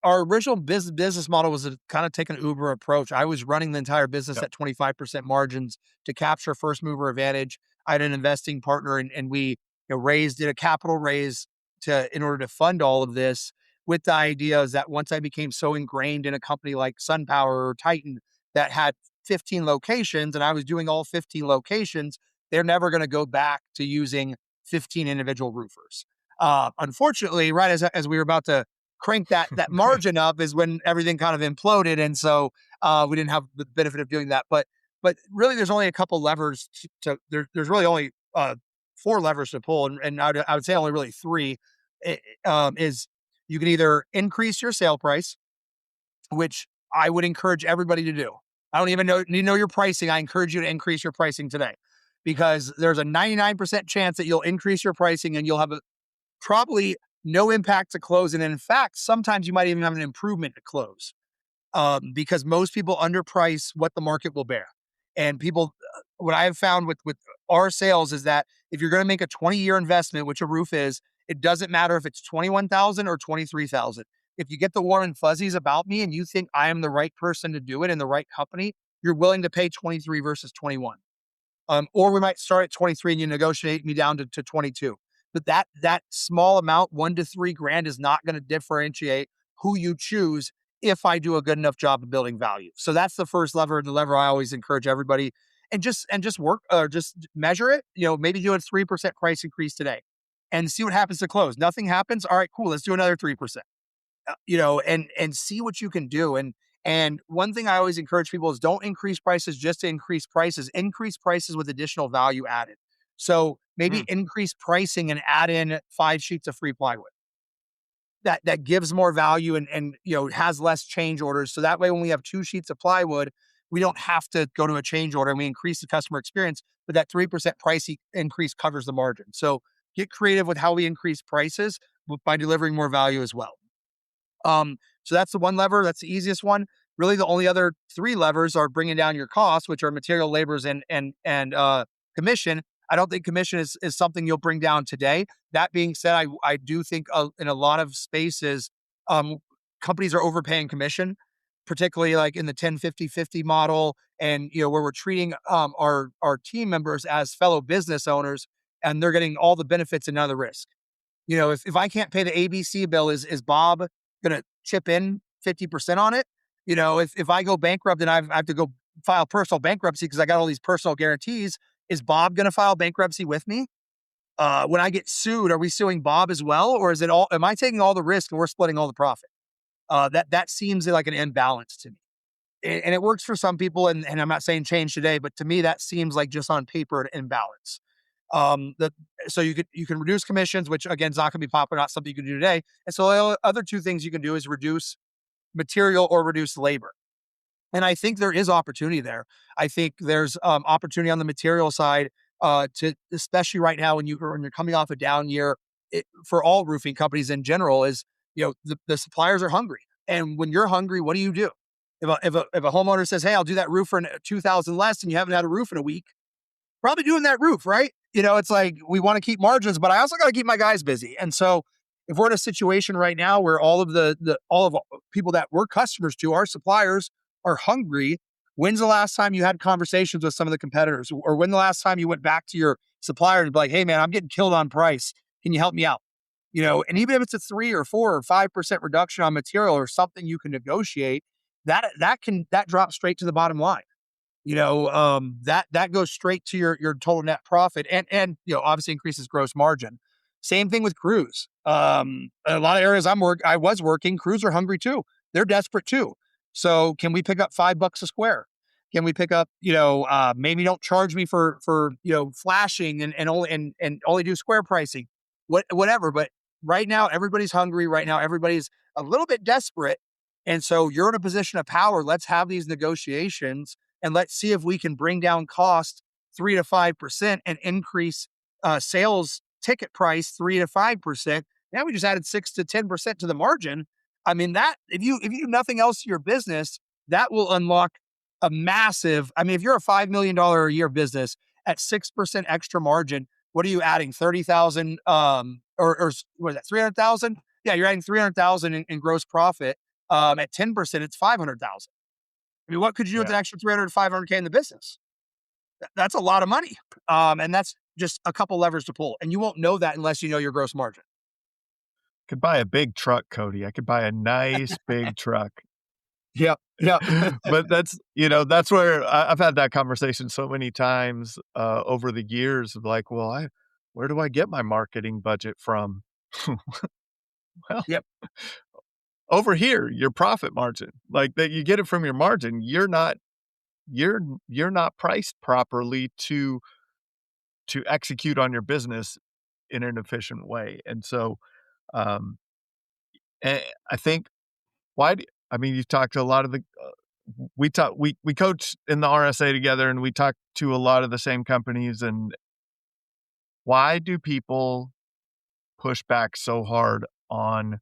our original business model was to kind of take an Uber approach. I was running the entire business Yep. at 25% margins to capture first mover advantage. I had an investing partner, and we did a capital raise in order to fund all of this, with the idea is that once I became so ingrained in a company like SunPower or Titan that had 15 locations, and I was doing all 15 locations, they're never going to go back to using 15 individual roofers. Unfortunately, right as we were about to crank that margin up is when everything kind of imploded. And so we didn't have the benefit of doing that. But really there's only a couple levers there's really only 4 levers to pull. And I would say only really 3 is you can either increase your sale price, which I would encourage everybody to do. I don't even need to know your pricing. I encourage you to increase your pricing today, because there's a 99% chance that you'll increase your pricing and you'll have probably no impact to close. And in fact, sometimes you might even have an improvement to close, because most people underprice what the market will bear. And what I have found with our sales is that if you're going to make a 20-year investment, which a roof is, it doesn't matter if it's 21,000 or 23,000. If you get the warm and fuzzies about me and you think I am the right person to do it in the right company, you're willing to pay 23 versus 21. Or we might start at 23 and you negotiate me down to 22. But that small amount, $1 to $3 grand, is not going to differentiate who you choose if I do a good enough job of building value. So that's the first lever, the lever I always encourage everybody, and just work, or just measure it. Maybe do a 3% price increase today and see what happens to close. Nothing happens. All right, cool. Let's do another 3%. And see what you can do. And one thing I always encourage people is don't increase prices just to increase prices. Increase prices with additional value added. So maybe increase pricing and add in 5 sheets of free plywood. That gives more value and has less change orders. So that way, when we have 2 sheets of plywood, we don't have to go to a change order, and we increase the customer experience. But that 3% price increase covers the margin. So get creative with how we increase prices by delivering more value as well. So that's the one lever. That's the easiest one. Really, the only other 3 levers are bringing down your costs, which are material, labors, and commission. I don't think commission is something you'll bring down today. That being said, I do think in a lot of spaces, companies are overpaying commission, particularly like in the 10-50-50 model, and where we're treating our team members as fellow business owners, and they're getting all the benefits and none of the risk. If I can't pay the ABC bill, is Bob going to chip in 50% on it? If I go bankrupt and I have to go file personal bankruptcy because I got all these personal guarantees, is Bob going to file bankruptcy with me? When I get sued, are we suing Bob as well? Or am I taking all the risk and we're splitting all the profit? That seems like an imbalance to me. And it works for some people, and I'm not saying change today, but to me, that seems like just on paper an imbalance. That so you can reduce commissions, which again is not going to be popular, not something you can do today. And so the other two things you can do is reduce material or reduce labor. And I think there is opportunity there. I think there's opportunity on the material side, to especially right now when you're coming off a down year, for all roofing companies in general, is the suppliers are hungry, and when you're hungry, what do? If a homeowner says, "Hey, I'll do that roof for 2,000 less," and you haven't had a roof in a week, probably doing that roof, right? It's like we want to keep margins, but I also got to keep my guys busy. And so if we're in a situation right now where all of all of people that we're customers to, our suppliers, are hungry, when's the last time you had conversations with some of the competitors? Or when the last time you went back to your supplier and be like, "Hey man, I'm getting killed on price. Can you help me out?" And even if it's a 3 or 4 or 5% reduction on material or something you can negotiate, that drops straight to the bottom line. That goes straight to your total net profit, and obviously increases gross margin. Same thing with crews. A lot of areas I was working, crews are hungry too. They're desperate too. So can we pick up $5 a square? Can we pick up, maybe don't charge me for flashing and only do square pricing, whatever. But right now everybody's hungry. Right now everybody's a little bit desperate, and so you're in a position of power. Let's have these negotiations and let's see if we can bring down cost 3 to 5% and increase sales ticket price 3 to 5%. Now we just added 6 to 10% to the margin. I mean, that if you do nothing else to your business, that will unlock a massive. I mean, if you're a $5 million a year business at 6% extra margin, what are you adding? 30,000 or what is that? 300,000? Yeah, you're adding 300,000 in gross profit. At 10%, it's 500,000. I mean, what could you do with an extra 300 to 500K in the business? That's a lot of money. And that's just a couple levers to pull. And you won't know that unless you know your gross margin. Could buy a big truck, Kody. I could buy a nice big truck. Yeah. Yeah. But that's where I've had that conversation so many times over the years of like, well, where do I get my marketing budget from? Well, Yep. over here, your profit margin, like that you get it from your margin. You're not priced properly to execute on your business in an efficient way. And so, um, I think I mean, you've talked to a lot of the, we coach in the RSA together, and we talk to a lot of the same companies. And why do people push back so hard on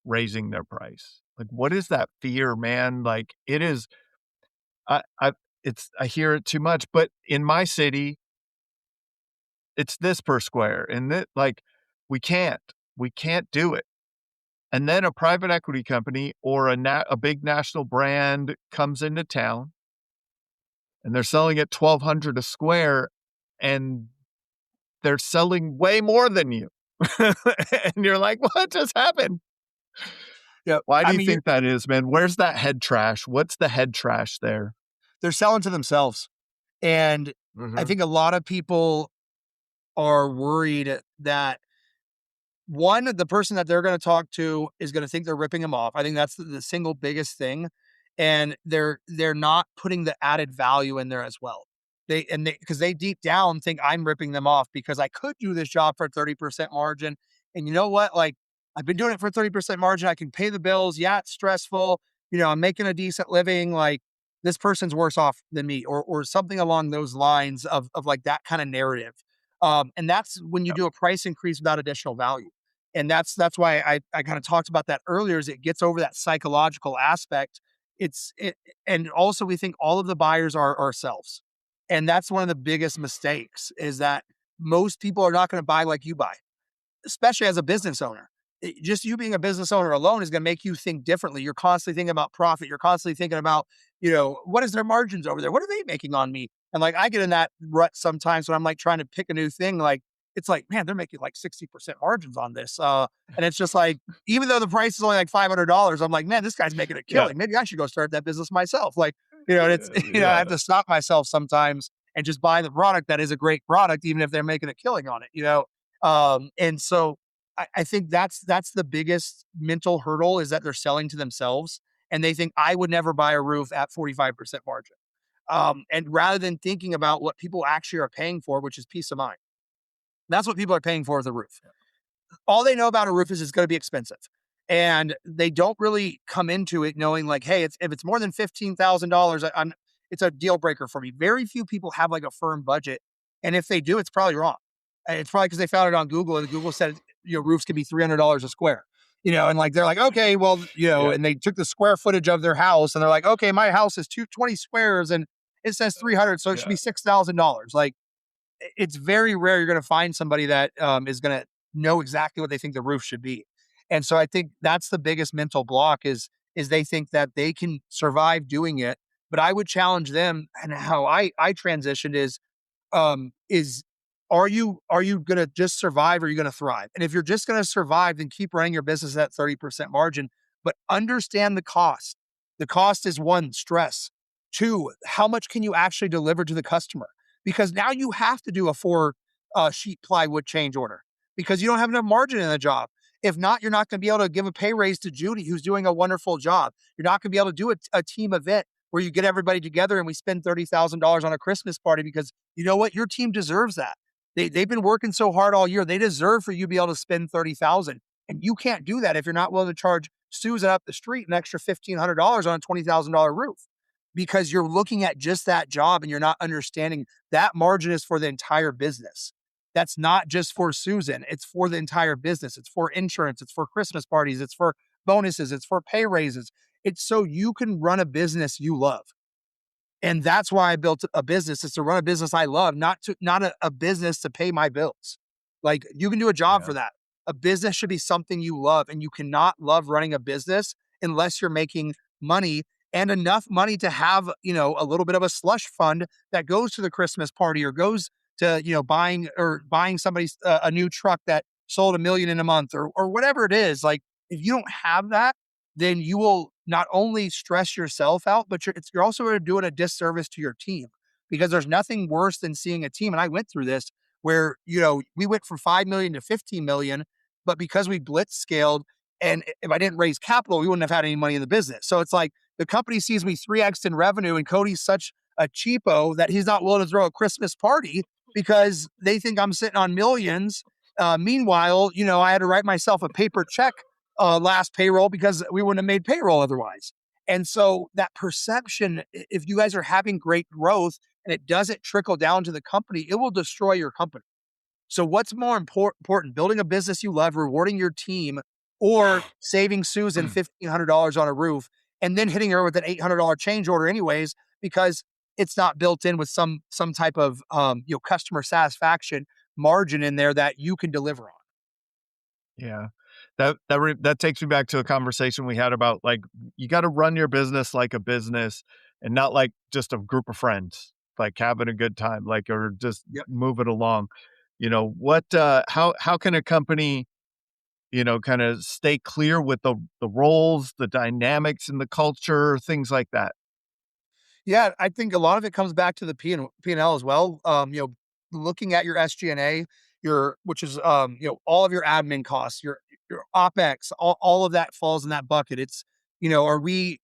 raising their price? Like, what is that fear, man? Like, it is, I hear it too much, but in my city, it's this per square, and that, like, we can't do it. And then a private equity company or a big national brand comes into town, and they're selling at $1,200 a square, and they're selling way more than you. And you're like, what just happened? Yeah. Why do you think that is, man? Where's that head trash? What's the head trash there? They're selling to themselves. And I think a lot of people are worried that, one, the person that they're going to talk to is going to think they're ripping them off. I think that's the single biggest thing. And they're not putting the added value in there as well. Because they deep down think I'm ripping them off because I could do this job for 30% margin. And you know what? Like, I've been doing it for 30% margin. I can pay the bills. Yeah, it's stressful. I'm making a decent living. Like, this person's worse off than me, or something along those lines of like that kind of narrative. And that's when you do a price increase without additional value. And that's why I kind of talked about that earlier, is it gets over that psychological aspect. And also we think all of the buyers are ourselves. And that's one of the biggest mistakes, is that most people are not going to buy like you buy, especially as a business owner. Just you being a business owner alone is going to make you think differently. You're constantly thinking about profit. You're constantly thinking about, what is their margins over there? What are they making on me? And like, I get in that rut sometimes when I'm like trying to pick a new thing. Like, it's like, man, they're making like 60% margins on this. And it's just like, even though the price is only like $500, I'm like, man, this guy's making a killing. Yeah. Maybe I should go start that business myself. Like, and it's, I have to stop myself sometimes and just buy the product that is a great product, even if they're making a killing on it, And so I think that's the biggest mental hurdle, is that they're selling to themselves and they think I would never buy a roof at 45% margin. And rather than thinking about what people actually are paying for, which is peace of mind, that's what people are paying for, the roof. All they know about a roof is it's going to be expensive. And they don't really come into it knowing like, hey, if it's more than $15,000, it's a deal breaker for me. Very few people have like a firm budget. And if they do, it's probably wrong. It's probably because they found it on Google and Google said, roofs can be $300 a square, and like, they're like, okay, well, Yeah. and they took the square footage of their house and they're like, okay, my house is 220 squares and it says 300. So it should be $6,000. Like, it's very rare you're going to find somebody that is going to know exactly what they think the roof should be. And so I think that's the biggest mental block, is they think that they can survive doing it. But I would challenge them, and how I transitioned is are you going to just survive, or are you going to thrive? And if you're just going to survive, then keep running your business at 30% margin, but understand the cost. The cost is, one, stress. Two, how much can you actually deliver to the customer? Because now you have to do a 4 sheet plywood change order because you don't have enough margin in the job. If not, you're not going to be able to give a pay raise to Judy, who's doing a wonderful job. You're not going to be able to do a team event where you get everybody together and we spend $30,000 on a Christmas party, because you know what? Your team deserves that. They've been working so hard all year. They deserve for you to be able to spend $30,000. And you can't do that if you're not willing to charge Susan up the street an extra $1,500 on a $20,000 roof, because you're looking at just that job and you're not understanding that margin is for the entire business. That's not just for Susan. It's for the entire business. It's for insurance. It's for Christmas parties. It's for bonuses. It's for pay raises. It's so you can run a business you love. And that's why I built a business, is to run a business I love, not a business to pay my bills. Like, you can do a job for that. A business should be something you love, and you cannot love running a business unless you're making money, and enough money to have, a little bit of a slush fund that goes to the Christmas party, or goes to, buying somebody's a new truck that sold $1 million in a month, or whatever it is. Like, if you don't have that, then you will not only stress yourself out, but you're also doing a disservice to your team, because there's nothing worse than seeing a team. And I went through this where, we went from 5 million to 15 million, but because we blitz scaled, and if I didn't raise capital, we wouldn't have had any money in the business. So it's like the company sees me 3x in revenue, and Kody's such a cheapo that he's not willing to throw a Christmas party because they think I'm sitting on millions. Meanwhile, I had to write myself a paper check last payroll because we wouldn't have made payroll otherwise. And so that perception, if you guys are having great growth and it doesn't trickle down to the company, it will destroy your company. So what's more important, building a business you love, rewarding your team, or saving Susan $1,500 on a roof and then hitting her with an $800 change order anyways, because it's not built in with some type of customer satisfaction margin in there that you can deliver on. Yeah. That takes me back to a conversation we had about, like, you got to run your business like a business and not like just a group of friends, like having a good time, like, or just move it along. How can a company, kind of stay clear with the roles, the dynamics in the culture, things like that? Yeah, I think a lot of it comes back to the P&L as well. Looking at your SG&A, which is all of your admin costs, your OpEx, all of that falls in that bucket. It's, are we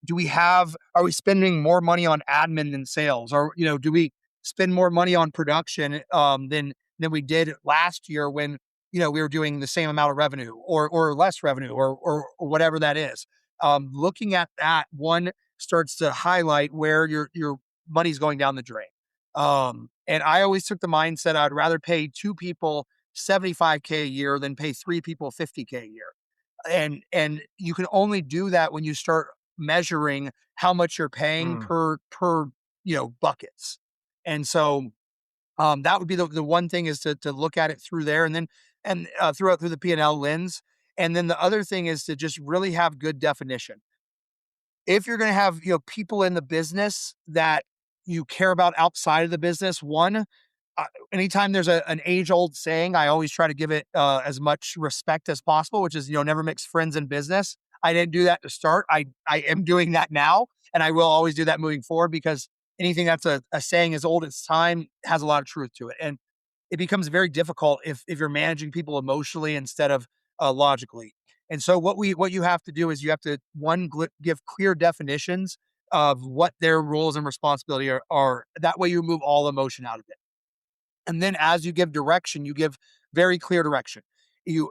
spending more money on admin than sales? Or, do we spend more money on production than we did last year when, we were doing the same amount of revenue or less revenue or whatever that is. Looking at that, one starts to highlight where your money's going down the drain. And I always took the mindset I'd rather pay 2 people $75K a year than pay 3 people $50K a year. And you can only do that when you start measuring how much you're paying per buckets. And so that would be the one thing, is to look at it through there, and then through the P&L lens. And then the other thing is to just really have good definition. If you're going to have, people in the business that you care about outside of the business, one, anytime there's an age-old saying, I always try to give it as much respect as possible, which is, never mix friends in business. I didn't do that to start. I am doing that now, and I will always do that moving forward, because anything that's a saying as old as time has a lot of truth to it. And it becomes very difficult if you're managing people emotionally instead of logically. And so what you have to do is you have to give clear definitions of what their roles and responsibility are. That way you remove all emotion out of it. And then as you give direction, you give very clear direction.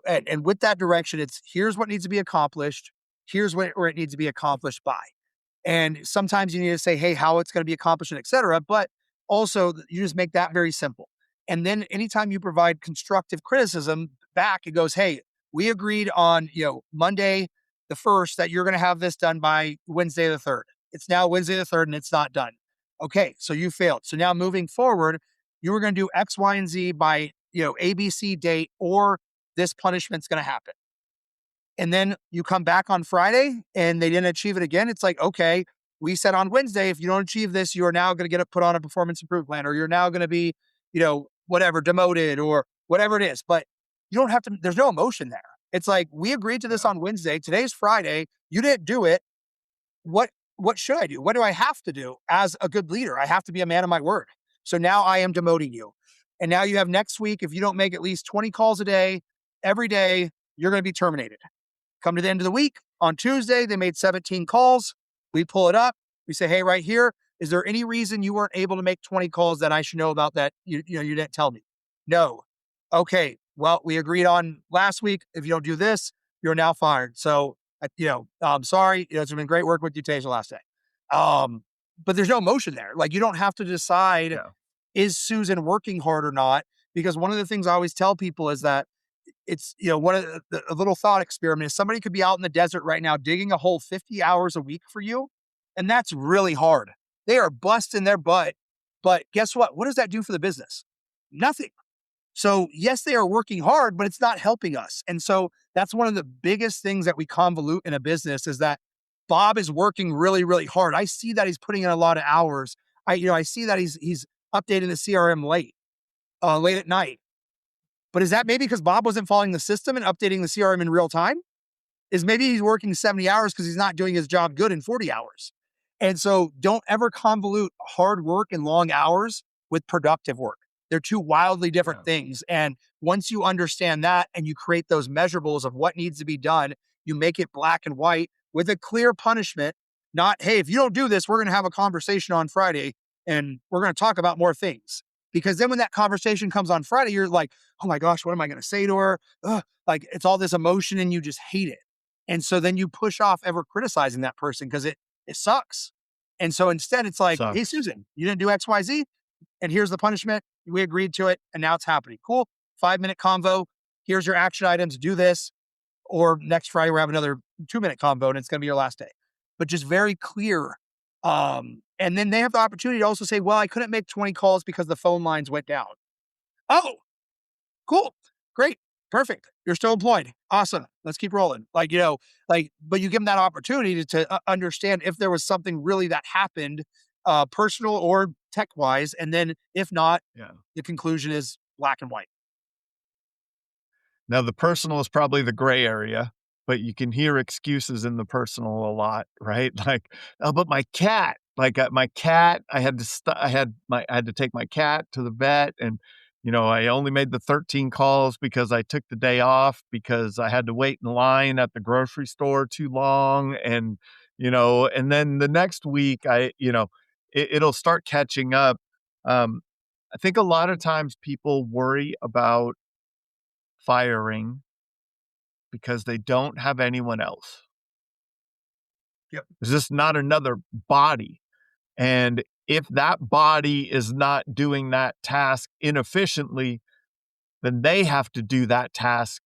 And with that direction, it's here's what needs to be accomplished. Here's where it needs to be accomplished by. And sometimes you need to say, hey, how it's going to be accomplished, and et cetera. But also you just make that very simple. And then anytime you provide constructive criticism back, it goes, hey, we agreed on, Monday the 1st that you're going to have this done by Wednesday the 3rd. It's now Wednesday the 3rd and it's not done. Okay, so you failed. So now moving forward, you were going to do X, Y, and Z by, ABC date, or this punishment's going to happen. And then you come back on Friday and they didn't achieve it again. It's like, okay, we said on Wednesday, if you don't achieve this, you are now going to get it put on a performance improvement plan, or you're now going to be, whatever, demoted or whatever it is. But you don't have to, there's no emotion there. It's like, we agreed to this on Wednesday. Today's Friday. You didn't do it. What should I do? What do I have to do as a good leader? I have to be a man of my word. So now I am demoting you. And now you have next week, if you don't make at least 20 calls a day, every day, you're going to be terminated. Come to the end of the week, on Tuesday, they made 17 calls. We pull it up. We say, hey, right here, is there any reason you weren't able to make 20 calls that I should know about that you didn't tell me? No. Okay, well, we agreed on last week. If you don't do this, you're now fired. So, I'm sorry. It's been great working with you. Today's the last day. But there's no emotion there. Like, you don't have to decide, is Susan working hard or not? Because one of the things I always tell people is that it's, one of a little thought experiment is somebody could be out in the desert right now digging a hole 50 hours a week for you. And that's really hard. They are busting their butt. But guess what? What does that do for the business? Nothing. So yes, they are working hard, but it's not helping us. And so that's one of the biggest things that we convolute in a business is that Bob is working really, really hard. I see that he's putting in a lot of hours. I see that he's updating the CRM late at night. But is that maybe because Bob wasn't following the system and updating the CRM in real time? Is maybe he's working 70 hours because he's not doing his job good in 40 hours. And so don't ever convolute hard work and long hours with productive work. They're two wildly different things. And once you understand that and you create those measurables of what needs to be done, you make it black and white with a clear punishment. Not, hey, if you don't do this, we're going to have a conversation on Friday and we're going to talk about more things. Because then when that conversation comes on Friday, you're like, oh my gosh, what am I going to say to her? Ugh. Like, it's all this emotion and you just hate it. And so then you push off ever criticizing that person because it sucks. And so instead it's like, hey, Susan, you didn't do X, Y, Z. And here's the punishment. We agreed to it. And now it's happening. Cool. 5-minute convo. Here's your action items. Do this. Or next Friday, we'll have another 2-minute convo and it's going to be your last day. But just very clear. And then they have the opportunity to also say, well, I couldn't make 20 calls because the phone lines went down. Oh, cool. Great. Perfect. You're still employed. Awesome. Let's keep rolling. But you give them that opportunity to understand if there was something really that happened, personal or tech wise. And then if not, the conclusion is black and white. Now the personal is probably the gray area, but you can hear excuses in the personal a lot, right? Like, oh, but my cat, my cat, I had to take my cat to the vet, and I only made the 13 calls because I took the day off because I had to wait in line at the grocery store too long, and and then the next week it'll start catching up. I think a lot of times people worry about firing because they don't have anyone else. Yep. There's just not another body. And if that body is not doing that task inefficiently, then they have to do that task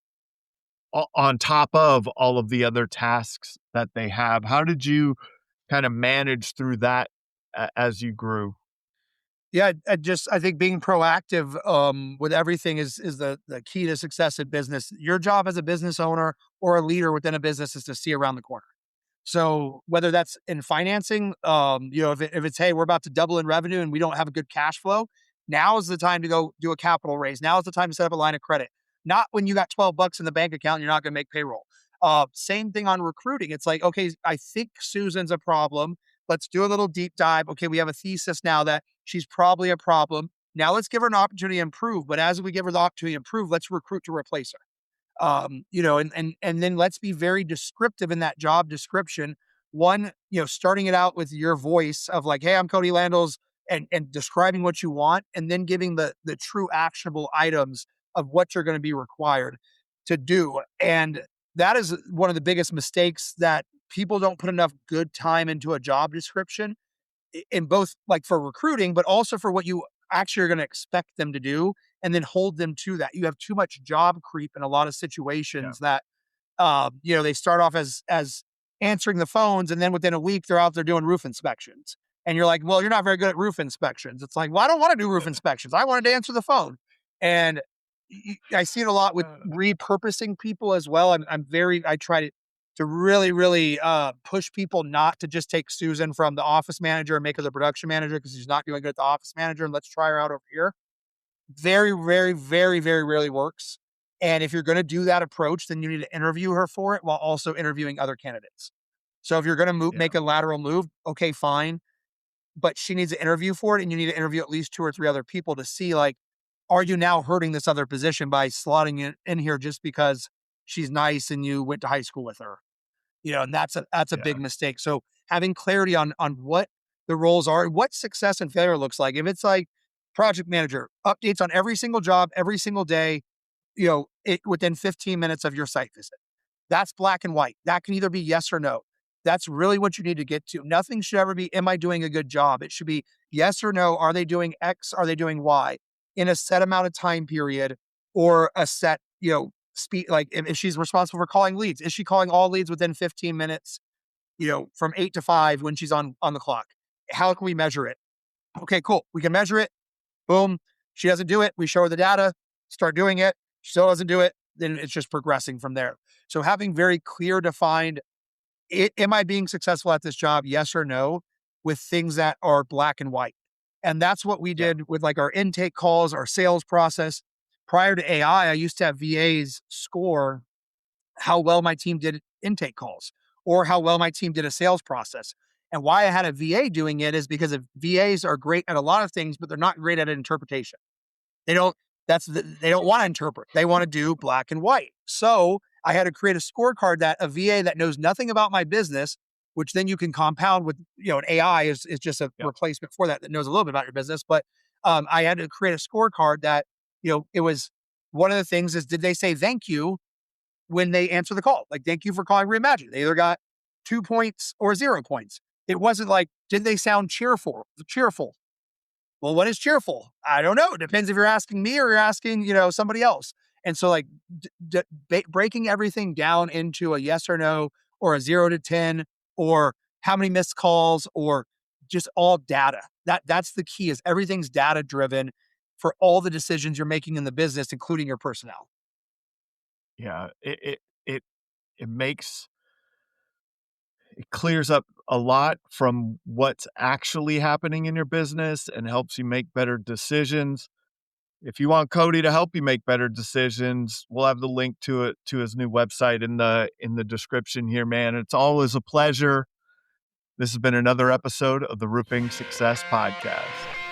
on top of all of the other tasks that they have. How did you kind of manage through that as you grew? Yeah, I think being proactive with everything is the key to success in business. Your job as a business owner or a leader within a business is to see around the corner. So whether that's in financing, if it's, hey, we're about to double in revenue and we don't have a good cash flow, now is the time to go do a capital raise. Now is the time to set up a line of credit. Not when you got $12 in the bank account and you're not going to make payroll. Same thing on recruiting. It's like, okay, I think Susan's a problem. Let's do a little deep dive. Okay, we have a thesis now that she's probably a problem. Now let's give her an opportunity to improve. But as we give her the opportunity to improve, let's recruit to replace her. And then let's be very descriptive in that job description. One, starting it out with your voice of like, hey, I'm Kody Landals, and describing what you want, and then giving the true actionable items of what you're going to be required to do. And that is one of the biggest mistakes, that people don't put enough good time into a job description, in both like for recruiting, but also for what you actually are going to expect them to do, and then hold them to that. You have too much job creep in a lot of situations that, they start off as answering the phones, and then within a week they're out there doing roof inspections. And you're like, well, you're not very good at roof inspections. It's like, well, I don't want to do roof inspections. I wanted to answer the phone. And I see it a lot with repurposing people as well. I try to really, really push people not to just take Susan from the office manager and make her the production manager because she's not doing good at the office manager, and let's try her out over here. Very, very, very, very rarely works. And if you're going to do that approach, then you need to interview her for it while also interviewing other candidates. So if you're going to make a lateral move, okay, fine. But she needs to interview for it, and you need to interview at least 2 or 3 other people to see, like, are you now hurting this other position by slotting it in here just because she's nice and you went to high school with her? And that's a big mistake. So having clarity on what the roles are, what success and failure looks like. If it's like project manager, updates on every single job, every single day, within 15 minutes of your site visit. That's black and white. That can either be yes or no. That's really what you need to get to. Nothing should ever be, am I doing a good job? It should be yes or no. Are they doing X? Are they doing Y in a set amount of time period, or a set, speed? Like if she's responsible for calling leads, is she calling all leads within 15 minutes, from 8 to 5 when she's on the clock? How can we measure it? Okay, cool. We can measure it. Boom. She doesn't do it. We show her the data, start doing it. She still doesn't do it. Then it's just progressing from there. So having very clear, defined, am I being successful at this job? Yes or no, with things that are black and white. And that's what we did with like our intake calls, our sales process. Prior to AI, I used to have VAs score how well my team did intake calls, or how well my team did a sales process. And why I had a VA doing it is because VAs are great at a lot of things, but they're not great at interpretation. They don't want to interpret. They want to do black and white. So I had to create a scorecard that a VA that knows nothing about my business, which then you can compound with, an AI is just a replacement for that knows a little bit about your business. But I had to create a scorecard that, it was, one of the things is, did they say thank you when they answer the call? Like, thank you for calling Reimagine. They either got 2 points or 0 points. It wasn't like, did they sound cheerful? Well, what is cheerful? I don't know. It depends if you're asking me or you're asking, somebody else. And so like breaking everything down into a yes or no, or a 0 to 10, or how many missed calls, or just all data. That's the key, is everything's data driven for all the decisions you're making in the business, including your personnel. Yeah. It clears up a lot from what's actually happening in your business and helps you make better decisions. If you want Kody to help you make better decisions, we'll have the link to his new website in the description here, man. It's always a pleasure. This has been another episode of the Roofing Success Podcast.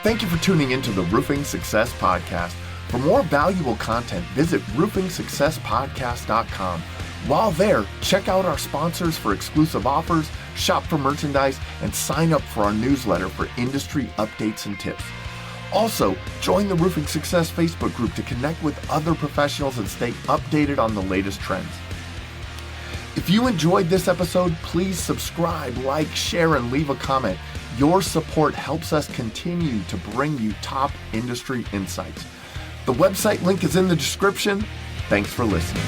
Thank you for tuning into the Roofing Success Podcast. For more valuable content, visit roofingsuccesspodcast.com. While there, check out our sponsors for exclusive offers, shop for merchandise, and sign up for our newsletter for industry updates and tips. Also, join the Roofing Success Facebook group to connect with other professionals and stay updated on the latest trends. If you enjoyed this episode, please subscribe, like, share, and leave a comment. Your support helps us continue to bring you top industry insights. The website link is in the description. Thanks for listening.